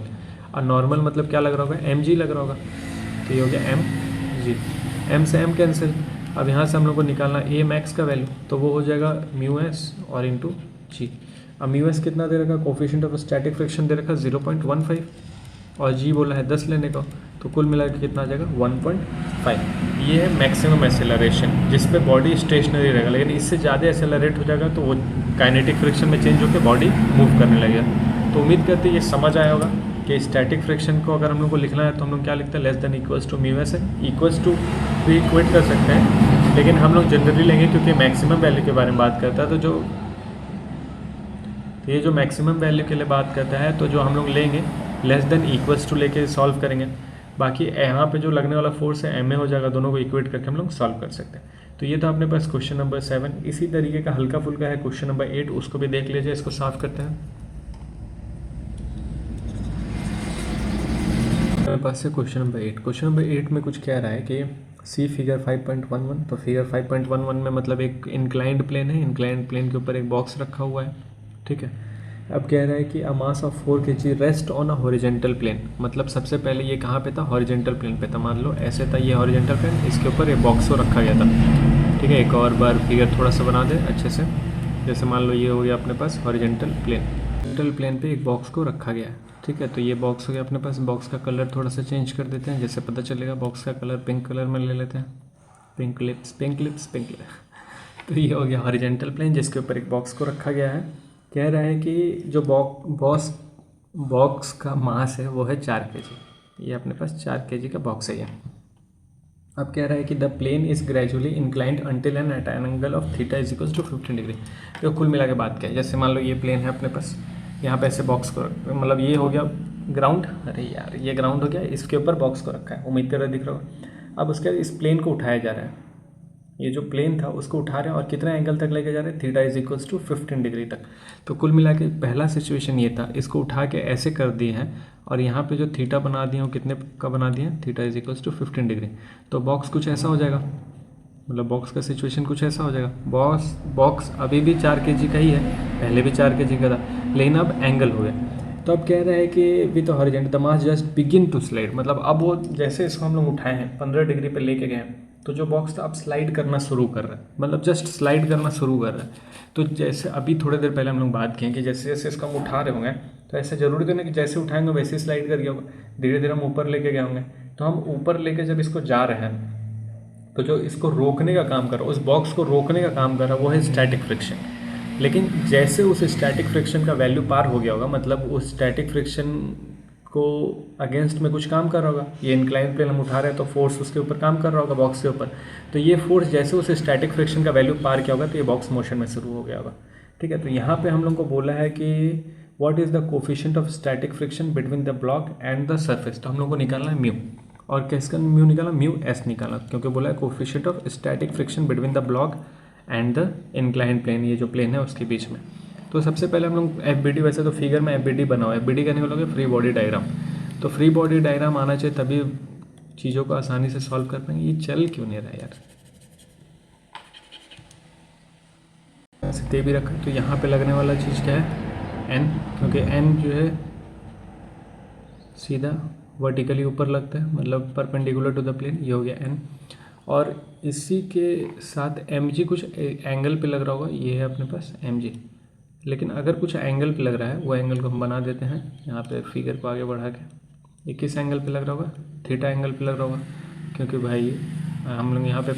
और नॉर्मल मतलब क्या लग रहा होगा? एम जी लग रहा होगा। तो ये हो गया एम जी, एम से एम कैंसिल। अब यहाँ से हम लोग को निकालना ए मैक्स का वैल्यू, तो वो हो जाएगा म्यू एस और इंटू जी। अब म्यू एस कितना दे रखा? कोफिशिएंट ऑफ स्टैटिक फ्रिक्शन दे रखा 0.15, और जी बोला है 10 लेने का, तो कुल मिला के कितना आ जाएगा? 1.5। ये है मैक्सिमम एक्सेलरेशन जिस पे बॉडी स्टेशनरी रहेगा, लेकिन इससे ज़्यादा एक्सेलरेट हो जाएगा तो वो काइनेटिक फ्रिक्शन में चेंज होकर बॉडी मूव करने लगेगा। तो उम्मीद करते हैं ये समझ आया होगा कि स्टैटिक फ्रिक्शन को अगर हम लोग को लिखना है तो हम लोग क्या लिखते हैं? Less than equals to mu S है, इक्वल्स टू भी इक्वेट कर सकते हैं, लेकिन हम लोग जनरली लेंगे क्योंकि मैक्सिमम वैल्यू के बारे में बात करता है। तो जो तो ये जो मैक्सिमम वैल्यू के लिए बात करता है, तो जो हम लोग लेंगे लेस देन इक्वल्स टू लेके सॉल्व करेंगे। बाकी यहाँ पे जो लगने वाला फोर्स है एम ए हो जाएगा, दोनों को इक्वेट करके हम लोग सॉल्व कर सकते हैं। तो ये था अपने पास क्वेश्चन नंबर 7। इसी तरीके का हल्का फुल्का है क्वेश्चन नंबर 8, उसको भी देख लीजिए। इसको साफ करते हैं। मेरे पास है क्वेश्चन नंबर 8। क्वेश्चन नंबर 8 में कुछ कह रहा है कि सी फिगर 5.11। तो फिगर 5.11 में मतलब एक इंक्लाइंड प्लेन है, इंक्लाइंड प्लेन के ऊपर एक बॉक्स रखा हुआ है, ठीक है। अब कह रहा है कि a mass of 4 kg rest on a horizontal plane. मतलब सबसे पहले ये कहाँ पे था, हॉरिजेंटल प्लेन पे था। मान लो ऐसे था ये हॉरिजेंटल प्लेन, इसके ऊपर एक बॉक्स को रखा गया था, ठीक है। एक और बार फिगर थोड़ा सा बना दे अच्छे से। जैसे मान लो ये हो गया अपने पास हॉरिजेंटल प्लेन, हॉरिजेंटल प्लेन पे एक बॉक्स को रखा गया है, ठीक है। तो ये बॉक्स हो गया अपने पास। बॉक्स का कलर थोड़ा सा चेंज कर देते हैं, जैसे पता चलेगा। बॉक्स का कलर पिंक कलर में ले लेते हैं, pink lips, pink lips, pink lips. तो ये हो गया हॉरिजेंटल प्लेन जिसके ऊपर एक बॉक्स को रखा गया है। कह रहा है कि जो बॉक्स का मास है वो है 4 kg। ये अपने पास 4 kg का बॉक्स है ये। अब कह रहा है कि the plane is gradually inclined until an at an angle of theta is equals to 15 degree. तो कुल मिला के बात क्या है, जैसे मान लो ये प्लेन है अपने पास, यहाँ पे ऐसे बॉक्स को मतलब ये हो गया ग्राउंड, अरे यार ये ग्राउंड हो गया, इसके ऊपर बॉक्स को रखा है, उम्मीद कर रहा दिख रहा हो। अब उसके बाद इस प्लेन को उठाया जा रहा है, ये जो प्लेन था उसको उठा रहे हैं और कितना एंगल तक लेके जा रहे हैं, theta is equals to 15 degree तक। तो कुल मिला के पहला सिचुएशन ये था, इसको उठा के ऐसे कर दिए हैं और यहाँ पे जो थीटा बना दिए वो कितने का बना दिए हैं, theta is equals to 15 degree. तो बॉक्स कुछ ऐसा हो जाएगा, मतलब बॉक्स का सिचुएशन कुछ ऐसा हो जाएगा। बॉक्स अभी भी 4 kg का ही है, पहले भी 4 kg का था, लेकिन अब एंगल हो गया। तो अब कह रहा है कि with horizontal the mass just begin to slide. मतलब अब वो जैसे इसको हम लोग उठाए हैं 15 डिग्री पे लेके गए हैं, तो जो बॉक्स था अब स्लाइड करना शुरू कर रहा है, मतलब जस्ट स्लाइड करना शुरू कर रहा है। तो जैसे अभी थोड़ी देर पहले हम लोग बात किए कि जैसे जैसे इसको हम उठा रहे होंगे, तो ऐसे जरूरी तो नहीं कि जैसे उठाएंगे वैसे ही स्लाइड कर गया होगा, धीरे धीरे हम ऊपर लेके गए होंगे। तो हम ऊपर लेके जब इसको जा रहे हैं, तो जो इसको रोकने का काम कर रहा है, उस बॉक्स को रोकने का काम कर रहा है, वो है स्टैटिक फ्रिक्शन। लेकिन जैसे उस स्टैटिक फ्रिक्शन का वैल्यू पार हो गया होगा, मतलब उस स्टैटिक फ्रिक्शन को अगेंस्ट में कुछ काम कर रहा होगा, ये इंक्लाइन प्लेन हम उठा रहे हैं तो फोर्स उसके ऊपर काम कर रहा होगा बॉक्स के ऊपर। तो ये फोर्स जैसे उस स्टैटिक फ्रिक्शन का वैल्यू पार किया होगा तो ये बॉक्स मोशन में शुरू हो गया होगा, ठीक है। तो यहाँ पे हम लोग को बोला है कि what is the coefficient of static friction between the block and the surface. तो हम लोग को निकालना है म्यू, और किसका म्यू निकाला, म्यू एस निकाला, क्योंकि बोला है coefficient of static friction between the block and the inclined plane, ये जो प्लेन है उसके बीच में। तो सबसे पहले हम लोग FBD, वैसे तो फिगर में FBD बना हुआ है, FBD का निकालोगे फ्री बॉडी डायग्राम। तो फ्री बॉडी डायग्राम आना चाहिए, तभी चीज़ों को आसानी से सॉल्व कर पाएंगे। ये चल क्यों नहीं रहा यार, ऐसे दे भी रखा है। तो यहाँ पे लगने वाला चीज़ क्या है, n, क्योंकि n जो है सीधा वर्टिकली ऊपर लगता है, मतलब परपेंडिकुलर टू द प्लेन, ये हो गया n। और इसी के साथ mg कुछ एंगल पे लग रहा होगा, ये है अपने पास mg। लेकिन अगर कुछ एंगल पे लग रहा है, वो एंगल को हम बना देते हैं यहाँ पे फिगर को आगे बढ़ा के। ये किस एंगल पे लग रहा होगा, थीटा एंगल पे लग रहा होगा, क्योंकि भाई हम लोग यहाँ पे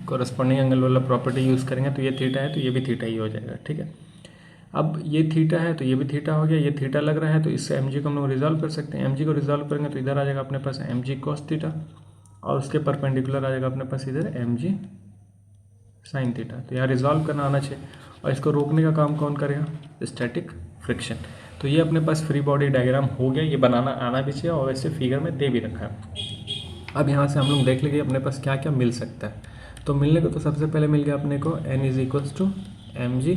कॉरस्पॉन्डिंग एंगल वाला प्रॉपर्टी यूज़ करेंगे। तो ये थीटा है तो ये भी थीटा ही हो जाएगा, ठीक है। अब ये थीटा है तो ये भी थीटा हो गया, ये थीटा लग रहा है तो इससे mg को हम लोग रिजॉल्व कर सकते हैं। mg को रिजॉल्व करेंगे तो इधर आ जाएगा अपने पास mg cos थीटा, और उसके परपेंडिकुलर आ जाएगा अपने पास इधर mg sin थीटा। तो यहाँ रिजॉल्व करना आना चाहिए, और इसको रोकने का काम कौन करेगा, स्टैटिक फ्रिक्शन। तो ये अपने पास फ्री बॉडी डायग्राम हो गया, ये बनाना आना भी चाहिए, और वैसे फिगर में दे भी रखा है। अब यहाँ से हम लोग देख लेंगे अपने पास क्या क्या मिल सकता है। तो मिलने को तो सबसे पहले मिल गया अपने को n is equals to mg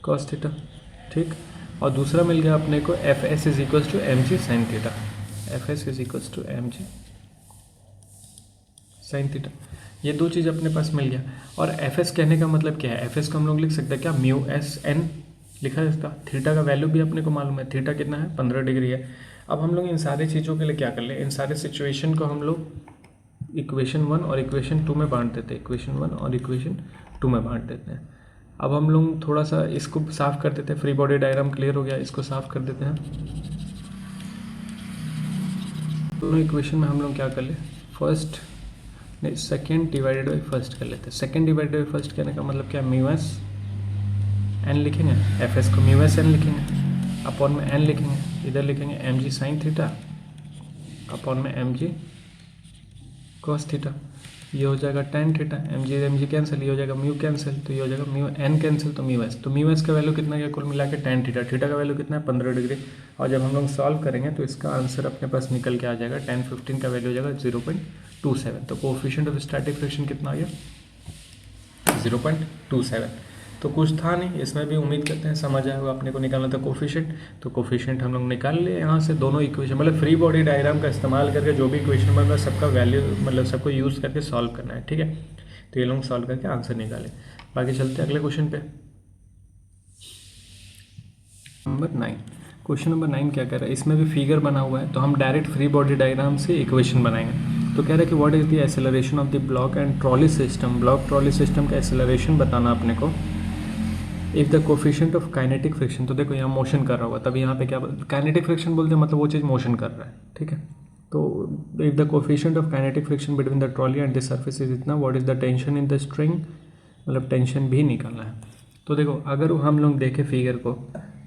cos theta, ठीक। और दूसरा मिल गया अपने को fs is equals to mg sin theta, fs is equals to mg sin theta. ये दो चीज़ अपने पास मिल गया। और fs कहने का मतलब क्या है, fs को हम लोग लिख सकते हैं क्या, म्यू एस n लिखा है इसका। थीटा का वैल्यू भी अपने को मालूम है, थीटा कितना है, 15 डिग्री है। अब हम लोग इन सारी चीज़ों के लिए क्या कर ले, इन सारे सिचुएशन को हम लोग इक्वेशन 1 और इक्वेशन 2 में बांट देते हैं, इक्वेशन 1 और इक्वेशन 2 में बांट देते हैं। अब हम लोग थोड़ा सा इसको साफ कर देते हैं, फ्री बॉडी डायग्राम क्लियर हो गया, इसको साफ कर देते हैं। दोनों इक्वेशन में हम लोग क्या कर ले, फर्स्ट नहीं सेकेंड डिवाइडेड बाई फर्स्ट कर लेते हैं। सेकेंड डिवाइडेड बाई फर्स्ट कहने का मतलब क्या, म्यू एस एन लिखेंगे, एफ एस को म्यू एस एन लिखेंगे, अपॉन में एन लिखेंगे, इधर लिखेंगे M G sine theta upon में एम जी कॉस थीटा। ये हो जाएगा tan theta, M G cancel, ये हो जाएगा म्यू कैंसिल, तो ये हो जाएगा म्यू एन कैंसिल, तो म्यू एस। तो म्यू एस का वैल्यू कितना है कुल मिला के tan थीटा, थीटा का वैल्यू कितना है 15 डिग्री। और जब हम लोग सॉल्व करेंगे तो इसका आंसर अपने पास निकल के आ जाएगा tan 15 का वैल्यू हो जाएगा 0.27। तो कोफिशिएंट ऑफ स्टैटिक फ्रिक्शन कितना आ गया 0.27। तो कुछ था नहीं इसमें भी, उम्मीद करते हैं समझ आया होगा। अपने को निकालना था कोफिशिएंट, तो कोफिशिएंट हम लोग निकाल लिए यहाँ से दोनों इक्वेशन, मतलब फ्री बॉडी डायग्राम का इस्तेमाल करके जो भी इक्वेशन बन रहा है सबका वैल्यू मतलब सबको यूज़ करके सॉल्व करना है, ठीक है। तो ये लोग सॉल्व करके आंसर निकालें। बाकी चलते हैं अगले क्वेश्चन पे। नंबर 9, क्वेश्चन नंबर 9 क्या कह रहा है, इसमें भी फिगर बना हुआ है, तो हम डायरेक्ट फ्री बॉडी डायग्राम से इक्वेशन बनाएंगे। तो कह रहा है कि what is the acceleration of the block and trolley system, block trolley system का एक्सेलरेशन बताना अपने को। If the coefficient of kinetic friction, तो देखो यहाँ मोशन कर रहा होगा, तब यहाँ पे क्या काइनेटिक फ्रिक्शन बोलते हैं, मतलब वो चीज़ मोशन कर रहा है, ठीक है। तो if the coefficient of kinetic friction between the trolley and the surface is इतना, what is the tension in the string, मतलब टेंशन भी निकालना है। तो देखो अगर हम लोग देखें फिगर को,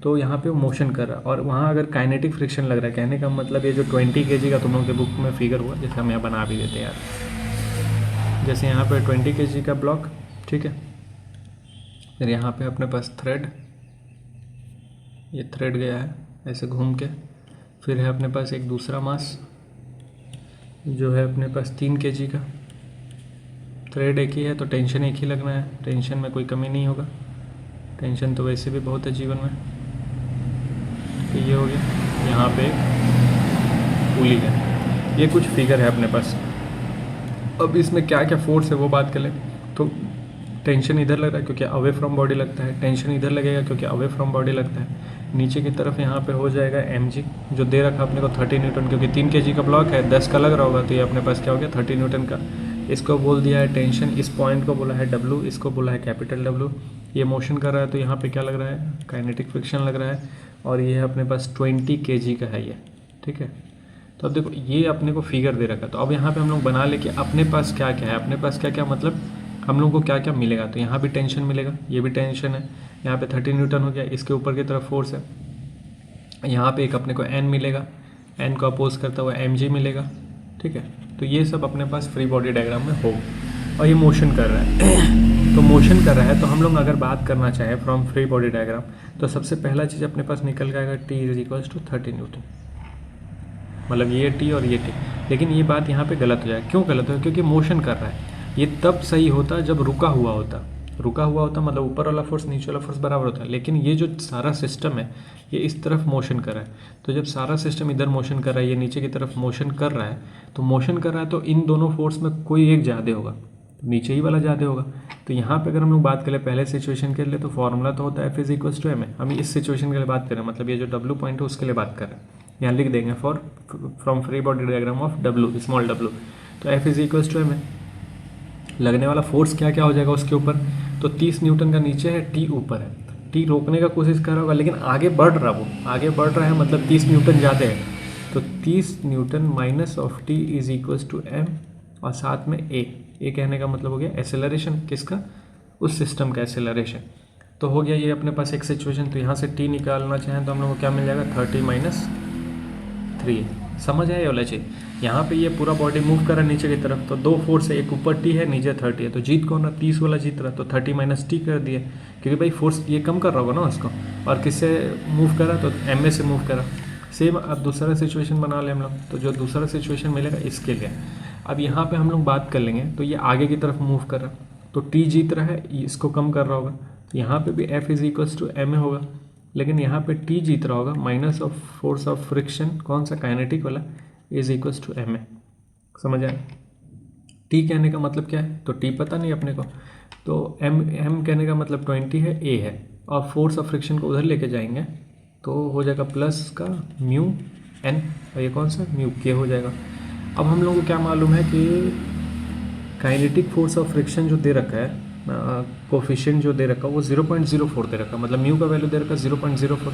तो यहाँ पे मोशन कर रहा है और वहाँ अगर काइनेटिक फ्रिक्शन लग रहा है, कहने का मतलब ये जो 20 kg का तुम लोगों के बुक में फिगर हुआ, जैसे हम यहाँ बना भी देते हैं यार, जैसे यहाँ पे 20 kg का ब्लॉक, ठीक है। फिर यहाँ पे अपने पास थ्रेड, ये थ्रेड गया है ऐसे घूम के। फिर है अपने पास एक दूसरा मास जो है अपने पास 3 kg का, थ्रेड एक ही है तो टेंशन एक ही लगना है, टेंशन में कोई कमी नहीं होगा, टेंशन तो वैसे भी बहुत है जीवन में। तो ये हो गया, यहाँ पे पुली है, ये कुछ फिगर है अपने पास। अब इसमें क्या क्या फोर्स है वो बात कर लें। तो टेंशन इधर लग रहा है क्योंकि अवे फ्रॉम बॉडी लगता है, टेंशन इधर लगेगा क्योंकि अवे फ्रॉम बॉडी लगता है। नीचे की तरफ यहाँ पे हो जाएगा mg, जो दे रखा अपने को 30 न्यूटन, क्योंकि 3 kg का ब्लॉक है, 10 का लग रहा होगा, तो ये अपने पास क्या हो गया 30 न्यूटन का। इसको बोल दिया है टेंशन, इस पॉइंट को बोला है W, इसको बोला है कैपिटल W। ये मोशन कर रहा है तो यहाँ पे क्या लग रहा है, काइनेटिक फ्रिक्शन लग रहा है, और ये है अपने पास 20 kg का है ये, ठीक है। तो अब देखो ये अपने को फिगर दे रखा, तो अब यहाँ पे हम लोग बना ले कि अपने पास क्या क्या है, अपने पास क्या क्या मतलब हम लोग को क्या क्या मिलेगा। तो यहाँ भी टेंशन मिलेगा, ये भी टेंशन है, यहाँ पे 30 न्यूटन हो गया, इसके ऊपर की तरफ फोर्स है। यहाँ पे एक अपने को n मिलेगा, n को अपोज करता हुआ mg मिलेगा, ठीक है। तो ये सब अपने पास फ्री बॉडी डायग्राम में हो, और ये मोशन कर रहा है तो मोशन कर रहा है, तो हम लोग अगर बात करना चाहें फ्रॉम फ्री बॉडी डायग्राम, तो सबसे पहला चीज़ अपने पास निकल के आएगा t is equals to 30 newton, मतलब ये t और ये t। लेकिन ये बात यहाँ पे गलत हो जाएगा, क्यों गलत हो, क्योंकि मोशन कर रहा है। ये तब सही होता जब रुका हुआ होता, मतलब ऊपर वाला फोर्स नीचे वाला फोर्स बराबर होता है। लेकिन ये जो सारा सिस्टम है ये इस तरफ मोशन कर रहा है, तो जब सारा सिस्टम इधर मोशन कर रहा है, ये नीचे की तरफ मोशन कर रहा है, तो मोशन कर रहा है तो इन दोनों फोर्स में कोई एक ज़्यादा होगा, तो नीचे ही वाला ज़्यादा होगा। तो यहाँ पे अगर हम लोग बात करें पहले सिचुएशन के लिए, तो फॉर्मूला तो होता है F is equals to m। हम इस सिचुएशन के लिए बात करें, मतलब ये जो W पॉइंट है उसके लिए बात कर रहे हैं, यहाँ लिख देंगे from free body diagram of W, small w। तो F is equals to m, लगने वाला फोर्स क्या क्या हो जाएगा उसके ऊपर, तो 30 न्यूटन का नीचे है, T ऊपर है, T रोकने का कोशिश कर रहा होगा लेकिन आगे बढ़ रहा, वो आगे बढ़ रहा है, मतलब 30 न्यूटन ज़्यादा है, तो 30 newton minus of T is equals to m, और साथ में ए कहने का मतलब हो गया एक्सेलरेशन, किसका, उस सिस्टम का एक्सेलरेशन। तो हो गया ये अपने पास एक सिचुएशन। तो यहाँ से T निकालना चाहें तो हम लोग को क्या मिल जाएगा 30 माइनस 3, समझ आया ये वाला चीज़। यहाँ पे ये पूरा बॉडी मूव कर रहा है नीचे की तरफ, तो दो फोर्स है, एक ऊपर T है नीचे 30 है, तो जीत कौन रहा, 30 वाला जीत रहा, तो 30 माइनस T कर दिए, क्योंकि भाई फोर्स ये कम कर रहा होगा ना उसको, और किससे मूव करा, तो m से मूव करा। सेम अब दूसरा सिचुएशन बना ले हम लोग, तो जो दूसरा सिचुएशन मिलेगा इसके लिए, अब यहाँ पे हम लोग बात कर लेंगे, तो ये आगे की तरफ मूव कर रहा, तो T जीत रहा है, इसको कम कर रहा होगा, तो यहाँ पे भी F is equals to m होगा, लेकिन यहाँ पे T जीत रहा होगा, minus of force of friction, कौन सा, काइनेटिक वाला, इज इक्वल्स टू m। समझ आया। T कहने का मतलब क्या है, तो T पता नहीं अपने को, तो m कहने का मतलब 20 है, A है, और फोर्स ऑफ फ्रिक्शन को उधर लेके जाएंगे तो हो जाएगा प्लस का म्यू n, और ये कौन सा, म्यू k हो जाएगा। अब हम लोगों को क्या मालूम है कि काइनेटिक फोर्स ऑफ फ्रिक्शन जो दे रखा है, कोफिशिएंट जो दे रखा है वो 0.04 दे रखा है, मतलब म्यू का वैल्यू दे रखा है 0.04,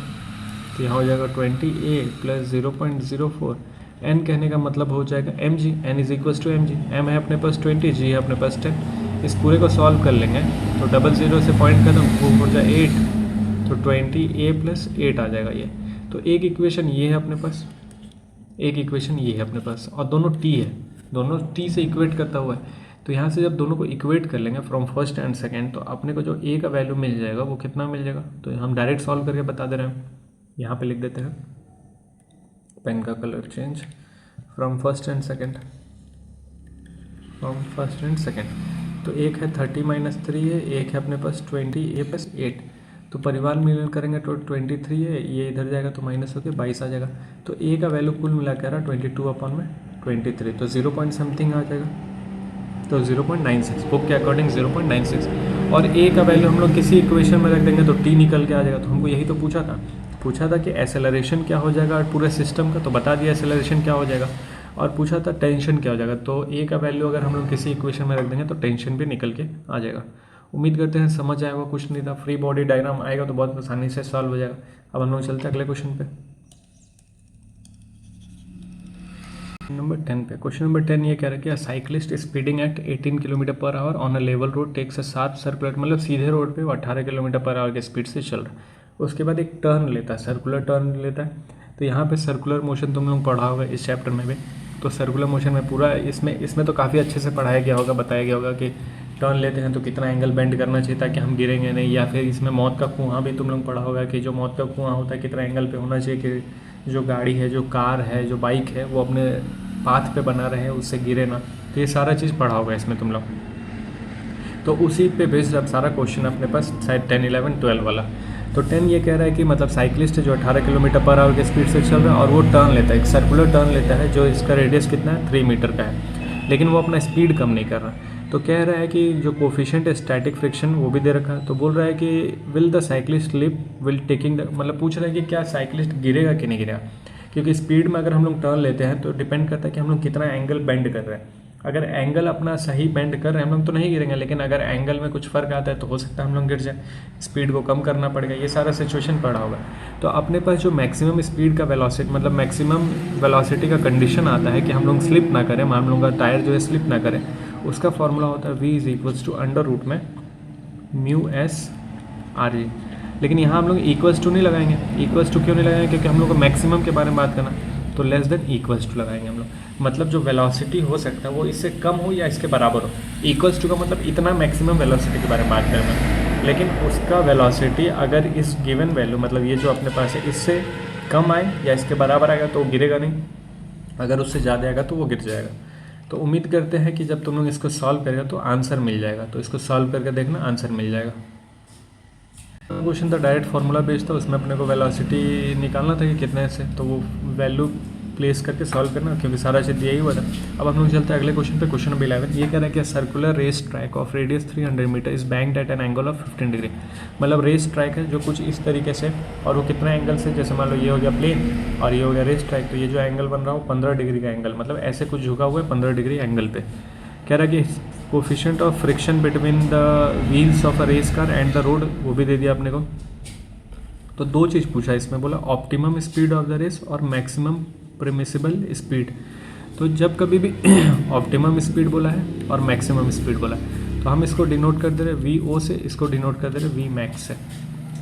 तो यहाँ हो जाएगा 20a प्लस 0.04, n कहने का मतलब हो जाएगा mg, n is equals to mg, m है अपने पास 20, g है अपने पास 10। इस पूरे को सॉल्व कर लेंगे तो 00 से पॉइंट खत्म, वो हो जाए 8, तो 20a प्लस 8 आ जाएगा ये। तो एक इक्वेशन ये है अपने पास, एक इक्वेशन ये है अपने पास, और दोनों t है, दोनों t से इक्वेट करता हुआ है, तो यहाँ से जब दोनों को इक्वेट कर लेंगे फ्रॉम फर्स्ट एंड सेकेंड, तो अपने को जो ए का वैल्यू मिल जाएगा वो कितना मिल जाएगा, तो हम डायरेक्ट सॉल्व करके बता दे रहे हैं। यहाँ पे लिख देते हैं, पेन का colour change, from first and second, from first and second. तो एक है 30 - 3 है, एक है अपने पास 20 a + 8, तो परिवार मिलन करेंगे तो 23 है, ये इधर जाएगा तो माइनस होकर 22 आ जाएगा। तो ए का वैल्यू कुल मिला के आ रहा 22/23, तो 0 पॉइंट समथिंग आ जाएगा, तो 0.96 बुक के अकॉर्डिंग 0.96। और ए का वैल्यू हम लोग किसी इक्वेशन में रख देंगे तो टी निकल के आ जाएगा। तो हमको यही तो पूछा था कि एसेलरेशन क्या हो जाएगा पूरे सिस्टम का, तो बता दिया एसेलरेशन क्या हो जाएगा, और पूछा था टेंशन क्या हो जाएगा। तो ए का वैल्यू अगर हम लोग किसी इक्वेशन में रख देंगे तो टेंशन भी निकल के आ जाएगा। उम्मीद करते हैं समझ आएगा, कुछ नहीं था, फ्री बॉडी डायग्राम आएगा तो बहुत आसानी से सॉल्व हो जाएगा। अब हम लोग चलते हैं अगले क्वेश्चन पे, नंबर 10 पे। क्वेश्चन नंबर 10 ये कह रहा है कि cyclist speeding at 18 km/h on a level road takes a 7 circular, मतलब सीधे रोड पे वो 18 km/h के स्पीड से चल रहा है। उसके बाद एक टर्न लेता है, सर्कुलर टर्न लेता है। तो यहाँ पे सर्कुलर मोशन तुम लोग पढ़ा होगा इस चैप्टर में भी, तो सर्कुलर मोशन में पूरा इसमें तो काफ़ी अच्छे से पढ़ाया गया होगा, बताया गया होगा कि टर्न लेते हैं तो कितना एंगल बेंड करना चाहिए ताकि हम गिरेंगे नहीं, या फिर इसमें मौत का कुआं भी तुम लोग पढ़ा होगा कि जो मौत का कुआं होता है कितना एंगल पे होना चाहिए कि जो गाड़ी है, जो कार है, जो बाइक है वो अपने पाथ पे बना रहे, उससे गिरे ना। तो ये सारा चीज़ पढ़ा होगा इसमें तुम लोग। तो उसी पे बेस्ड अब सारा क्वेश्चन अपने पास शायद 10, 11, 12 वाला। तो 10 ये कह रहा है कि मतलब साइक्लिस्ट है जो 18 km/h के स्पीड से चल रहा है और वो टर्न लेता है, एक सर्कुलर टर्न लेता है जो इसका रेडियस कितना है 3 मीटर का है, लेकिन वो अपना स्पीड कम नहीं कर रहा। तो कह रहा है कि जो कोफिशिएंट है स्टैटिक फ्रिक्शन वो भी दे रखा है। तो बोल रहा है कि will the cyclist slip will taking the, मतलब पूछ रहा है कि क्या साइक्लिस्ट गिरेगा कि नहीं गिरेगा, क्योंकि स्पीड में अगर हम लोग टर्न लेते हैं तो डिपेंड करता है कि हम लोग कितना एंगल बेंड कर रहे हैं। अगर एंगल अपना सही बेंड कर रहे हैं हम लोग तो नहीं गिरेंगे, लेकिन अगर एंगल में कुछ फर्क आता है तो हो सकता है हम लोग गिर जाए, स्पीड को कम करना पड़ेगा। ये सारा सिचुएशन पड़ा होगा। तो अपने पास जो मैक्सिमम स्पीड का वेलोसिटी, मतलब मैक्सिमम वेलोसिटी का कंडीशन आता है कि हम लोग स्लिप ना करें, मान लो टायर जो है स्लिप ना करें, उसका फॉर्मूला होता है v = μs/r। लेकिन यहाँ हम लोग इक्वल्स टू नहीं लगाएंगे। इक्वल्स टू क्यों नहीं लगाएंगे, क्योंकि हम लोग को मैक्सिमम के बारे में बात करना, तो लेस देन इक्वल्स टू लगाएंगे हम लोग। मतलब जो वेलोसिटी हो सकता है वो इससे कम हो या इसके बराबर हो। इक्वल्स टू का मतलब इतना मैक्सिमम वेलोसिटी के बारे में बात करना, लेकिन उसका वेलोसिटी अगर इस गिवन वैल्यू, मतलब ये जो अपने पास है, इससे कम आए या इसके बराबर आएगा तो वो गिरेगा नहीं, अगर उससे ज़्यादा आएगा तो वो गिर जाएगा। तो उम्मीद करते हैं कि जब तुम लोग इसको सॉल्व करेगा तो आंसर मिल जाएगा। तो इसको सॉल्व करके देखना, आंसर मिल जाएगा। क्वेश्चन था डायरेक्ट फार्मूला बेस्ड था, उसमें अपने को वेलोसिटी निकालना था कि कितने से, तो वो वैल्यू प्लेस करके सॉल्व करना, क्योंकि सारा चीज़ यही हुआ था। अब हम लोग चलते हैं अगले क्वेश्चन पे। क्वेश्चन नंबर 11 ये कह रहा है कि circular race track of radius 300 meter is banked at an angle of 15 degree. मतलब रेस ट्रैक है जो कुछ इस तरीके से, और वो कितना एंगल से, जैसे मान लो ये हो गया प्लेन और ये हो गया रेस ट्रैक, तो ये जो एंगल बन रहा हो 15 डिग्री का एंगल, मतलब ऐसे कुछ झुका हुआ है 15 डिग्री एंगल पे। कह रहा है कि coefficient of friction between the wheels of a race car and the road, वो भी दे दिया अपने को। तो दो चीज़ पूछा इसमें, बोला optimum speed of the race और मैक्सिमम परमिसिबल स्पीड। तो जब कभी भी ऑप्टिमम स्पीड बोला है और मैक्सिमम स्पीड बोला है तो हम इसको डिनोट कर दे रहे VO से, इसको डिनोट कर दे रहे Vmax से।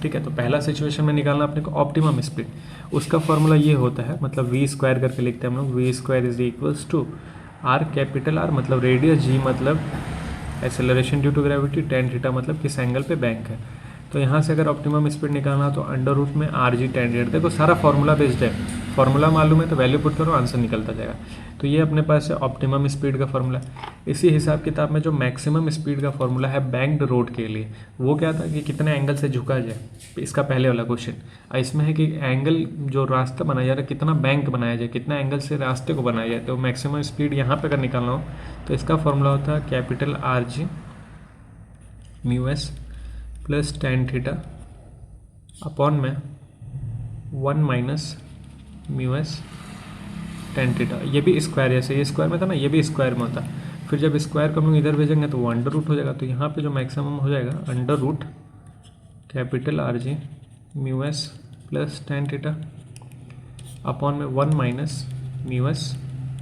ठीक है, तो पहला सिचुएशन में निकालना अपने को ऑप्टिमम स्पीड, उसका फॉर्मूला ये होता है, मतलब V² करके लिखते हैं हम लोग, V² = R कैपिटल R मतलब रेडियस, G मतलब acceleration due to gravity, tan theta मतलब किस एंगल पे बैंक है। तो यहाँ से अगर ऑप्टिमम स्पीड निकालना तो √ में RG tan थीटा। देखो सारा फॉर्मूला बेस्ड है, फॉर्मूला मालूम है तो वैल्यू पुट करो, आंसर निकलता जाएगा। तो ये अपने पास है ऑप्टिमम स्पीड का फॉर्मूला। इसी हिसाब किताब में जो मैक्सिमम स्पीड का फॉर्मूला है बैंक्ड रोड के लिए, वो क्या था कि कितने एंगल से झुका जाए, इसका पहले वाला क्वेश्चन। इसमें है कि एंगल जो रास्ता बनाया जा रहा है कितना बैंक बनाया जाए, कितना एंगल से रास्ते को बनाया जाए। तो मैक्सिमम स्पीड यहाँ पर अगर निकालना हो तो इसका फॉर्मूला होता है capital RG μs plus tan theta upon में 1 - μs tan थीटा। ये भी स्क्वायर, जैसे ये स्क्वायर में था ना, ये भी स्क्वायर में होता। फिर जब स्क्वायर को हम लोग इधर भेजेंगे तो वो √ हो जाएगा। तो यहाँ पे जो मैक्सिमम हो जाएगा √ capital RG μs plus tan theta upon में 1 - μs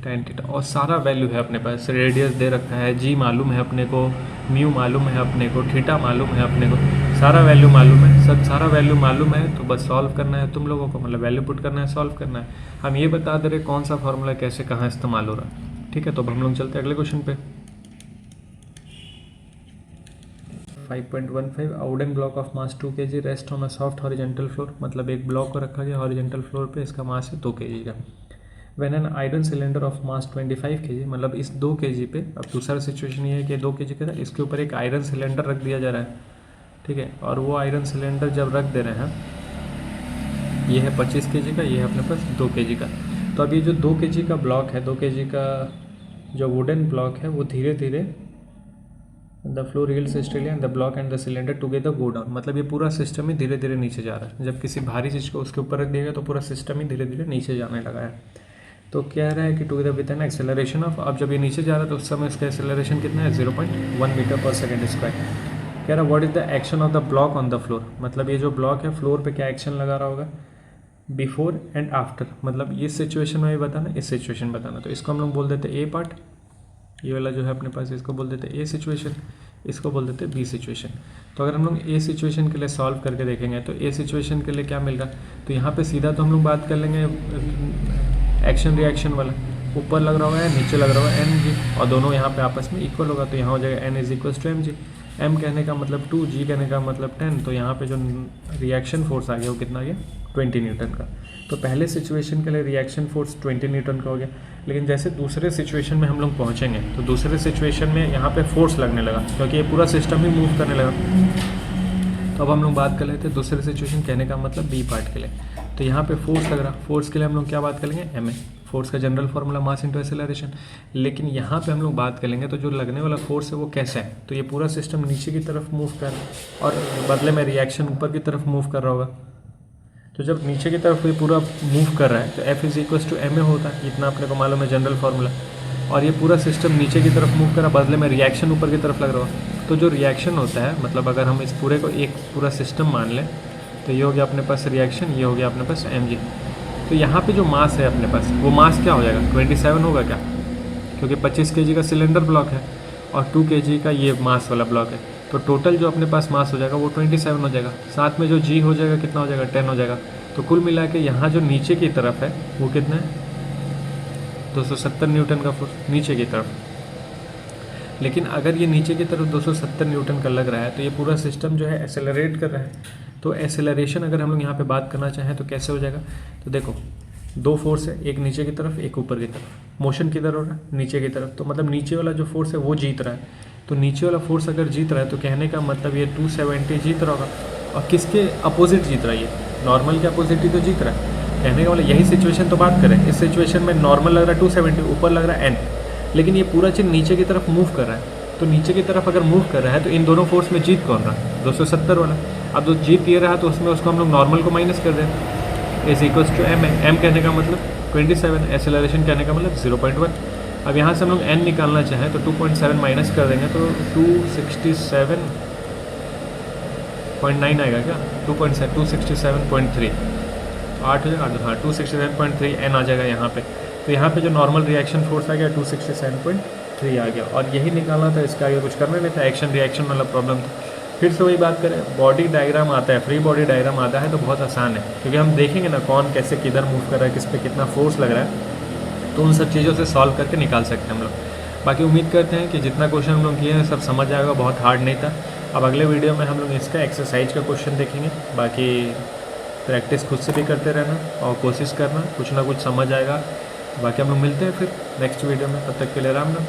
tan थीटा। और सारा वैल्यू है अपने पास, रेडियस दे रखा है, G मालूम है अपने को, म्यू मालूम है अपने को, थीटा मालूम है अपने को, सारा वैल्यू मालूम है, सब सारा वैल्यू मालूम है। तो बस सॉल्व करना है तुम लोगों को, मतलब वैल्यू पुट करना है, सॉल्व करना है। हम ये बता दे रहे कौन सा फॉर्मूला कैसे कहाँ इस्तेमाल हो रहा है। ठीक है, तो अब हम लोग चलते हैं अगले क्वेश्चन पे। 5.15 a wooden block of mass 2 kg rest on a soft horizontal floor, मतलब एक ब्लॉक को रखा गया हॉरिजेंटल फ्लोर पे, इसका मास है 2 kg का। When an iron cylinder of mass 25 kg, मतलब इस 2 kg पे, अब दूसरा सिचुएशन ये है कि 2 kg का इसके ऊपर एक आयरन सिलेंडर रख दिया जा रहा है, ठीक है, और वो आयरन सिलेंडर जब रख दे रहे हैं, ये है 25 kg का, ये है अपने पास 2 kg का। तो अब ये जो 2 kg का ब्लॉक है, 2 kg का जो वुडन ब्लॉक है, वो धीरे धीरे the floor yields steadily and the block and the cylinder together go down, मतलब ये पूरा सिस्टम ही धीरे धीरे नीचे जा रहा है। जब किसी भारी चीज़ को उसके ऊपर रख दिया गया तो पूरा सिस्टम ही धीरे धीरे नीचे जाने लगा है। तो कह रहा है कि together with an acceleration of, अब जब ये नीचे जा रहा है तो उस समय इसका एक्सेलरेशन कितना है, 0.1 मीटर पर सेकेंड स्क्वायर। कह रहा है what is the action of the block on the floor, मतलब ये जो ब्लॉक है फ्लोर पे क्या एक्शन लगा रहा होगा बिफोर एंड आफ्टर, मतलब इस सिचुएशन में भी बताना, इस सिचुएशन बताना। तो इसको हम लोग बोल देते ए पार्ट, ये वाला जो है अपने पास, इसको बोल देते ए सिचुएशन, इसको बोल देते बी सिचुएशन। तो अगर हम लोग ए सिचुएशन के लिए सॉल्व करके देखेंगे तो ए सिचुएशन के लिए क्या मिलेगा, तो यहाँ पे सीधा तो हम लोग बात कर लेंगे एक्शन रिएक्शन वाला, ऊपर लग रहा होगा या नीचे लग रहा होगा एन जी, और दोनों यहाँ पे आपस में इक्वल होगा, तो यहाँ हो जाएगा N is equal to M G. M कहने का मतलब 2, जी कहने का मतलब 10, तो यहाँ पे जो रिएक्शन फोर्स आ गया वो कितना आ गया, 20 न्यूटन का। तो पहले सिचुएशन के लिए रिएक्शन फोर्स 20 न्यूटन का हो गया। लेकिन जैसे दूसरे सिचुएशन में हम लोग पहुँचेंगे तो दूसरे सिचुएशन में यहाँ पे फोर्स लगने लगा, क्योंकि ये पूरा सिस्टम ही मूव करने लगा। तो अब हम लोग बात कर लेते हैं दूसरे सिचुएशन, कहने का मतलब बी पार्ट के लिए। तो यहाँ पे फोर्स लग रहा, फोर्स के लिए हम लोग क्या बात करेंगे, एम ए, फोर्स का general formula mass into acceleration. लेकिन यहाँ पे हम लोग बात करेंगे तो जो लगने वाला फोर्स है वो कैसा है, तो ये पूरा सिस्टम नीचे की तरफ मूव कर रहा है और बदले में रिएक्शन ऊपर की तरफ मूव कर रहा होगा। तो जब नीचे की तरफ ये पूरा मूव कर रहा है तो F is equal to M A होता है, इतना अपने को मालूम है जनरल फार्मूला। और ये पूरा सिस्टम नीचे की तरफ मूव कर रहा है, बदले में रिएक्शन ऊपर की तरफ लग रहा हो। तो जो रिएक्शन होता है, मतलब अगर हम इस पूरे को एक पूरा सिस्टम मान लें तो ये हो गया अपने पास रिएक्शन, ये हो गया अपने पास एम जी। तो यहाँ पे जो मास है अपने पास, वो मास क्या हो जाएगा, 27 होगा क्या, क्योंकि 25 kg का सिलेंडर ब्लॉक है और 2 kg का ये मास वाला ब्लॉक है। तो टोटल जो अपने पास मास हो जाएगा वो 27 हो जाएगा, साथ में जो जी हो जाएगा कितना हो जाएगा, 10 हो जाएगा। तो कुल मिला के यहाँ जो नीचे की तरफ है वो कितना है, 270 न्यूटन का फोर्स नीचे की तरफ। लेकिन अगर ये नीचे की तरफ 270 न्यूटन का लग रहा है तो ये पूरा सिस्टम जो है एक्सेलरेट कर रहा है। तो एक्सेलरेशन अगर हम लोग यहाँ पे बात करना चाहें तो कैसे हो जाएगा, तो देखो 2 फोर्स है, एक नीचे की तरफ एक ऊपर की तरफ। मोशन किधर हो रहा है, नीचे की तरफ, तो मतलब नीचे वाला जो फोर्स है वो जीत रहा है। तो नीचे वाला फोर्स अगर जीत रहा है तो कहने का मतलब ये 270 जीत रहा होगा। और किसके अपोजिट जीत रहा है, ये नॉर्मल के अपोजिट ही तो जीत रहा है। कहने का मतलब यही सिचुएशन तो बात करें, इस सिचुएशन में नॉर्मल लग रहा है 270, ऊपर लग रहा है एन, लेकिन ये पूरा चीज़ नीचे की तरफ मूव कर रहा है। तो नीचे की तरफ अगर मूव कर रहा है तो इन दोनों फोर्स में जीत कौन रहा है, 270 वाला। अब जो जीत ये रहा तो उसमें उसको हम लोग नॉर्मल को माइनस कर दें, इज इक्वल्स टू एम है। एम कहने का मतलब 27, एक्सेलरेशन कहने का मतलब 0.1। अब यहाँ से हम लोग एन निकालना चाहें तो 2.7 माइनस कर देंगे तो 267.9 आएगा क्या, 267.3, 8 हो जाएगा, हाँ 267.3 एन आ जाएगा यहाँ पे। तो यहाँ पे जो नॉर्मल रिएक्शन फोर्स आ गया 267.3 आ गया, और यही निकालना था, इसका आगे कुछ करना नहीं था, एक्शन रिएक्शन वाला प्रॉब्लम था। फिर से वही बात करें, बॉडी डायग्राम आता है, फ्री बॉडी डायग्राम आता है तो बहुत आसान है, क्योंकि हम देखेंगे ना कौन कैसे किधर मूव कर रहा है, किस पे कितना फोर्स लग रहा है, तो उन सब चीज़ों से सॉल्व करके निकाल सकते हैं हम लोग। बाकी उम्मीद करते हैं कि जितना क्वेश्चन हम लोग किए हैं सब समझ आएगा, बहुत हार्ड नहीं था। अब अगले वीडियो में हम लोग इसका एक्सरसाइज का क्वेश्चन देखेंगे। बाकी प्रैक्टिस खुद से भी करते रहना और कोशिश करना, कुछ ना कुछ समझ आएगा। बाकी हम लोग मिलते हैं फिर नेक्स्ट वीडियो में, तब तक के लिए राम राम।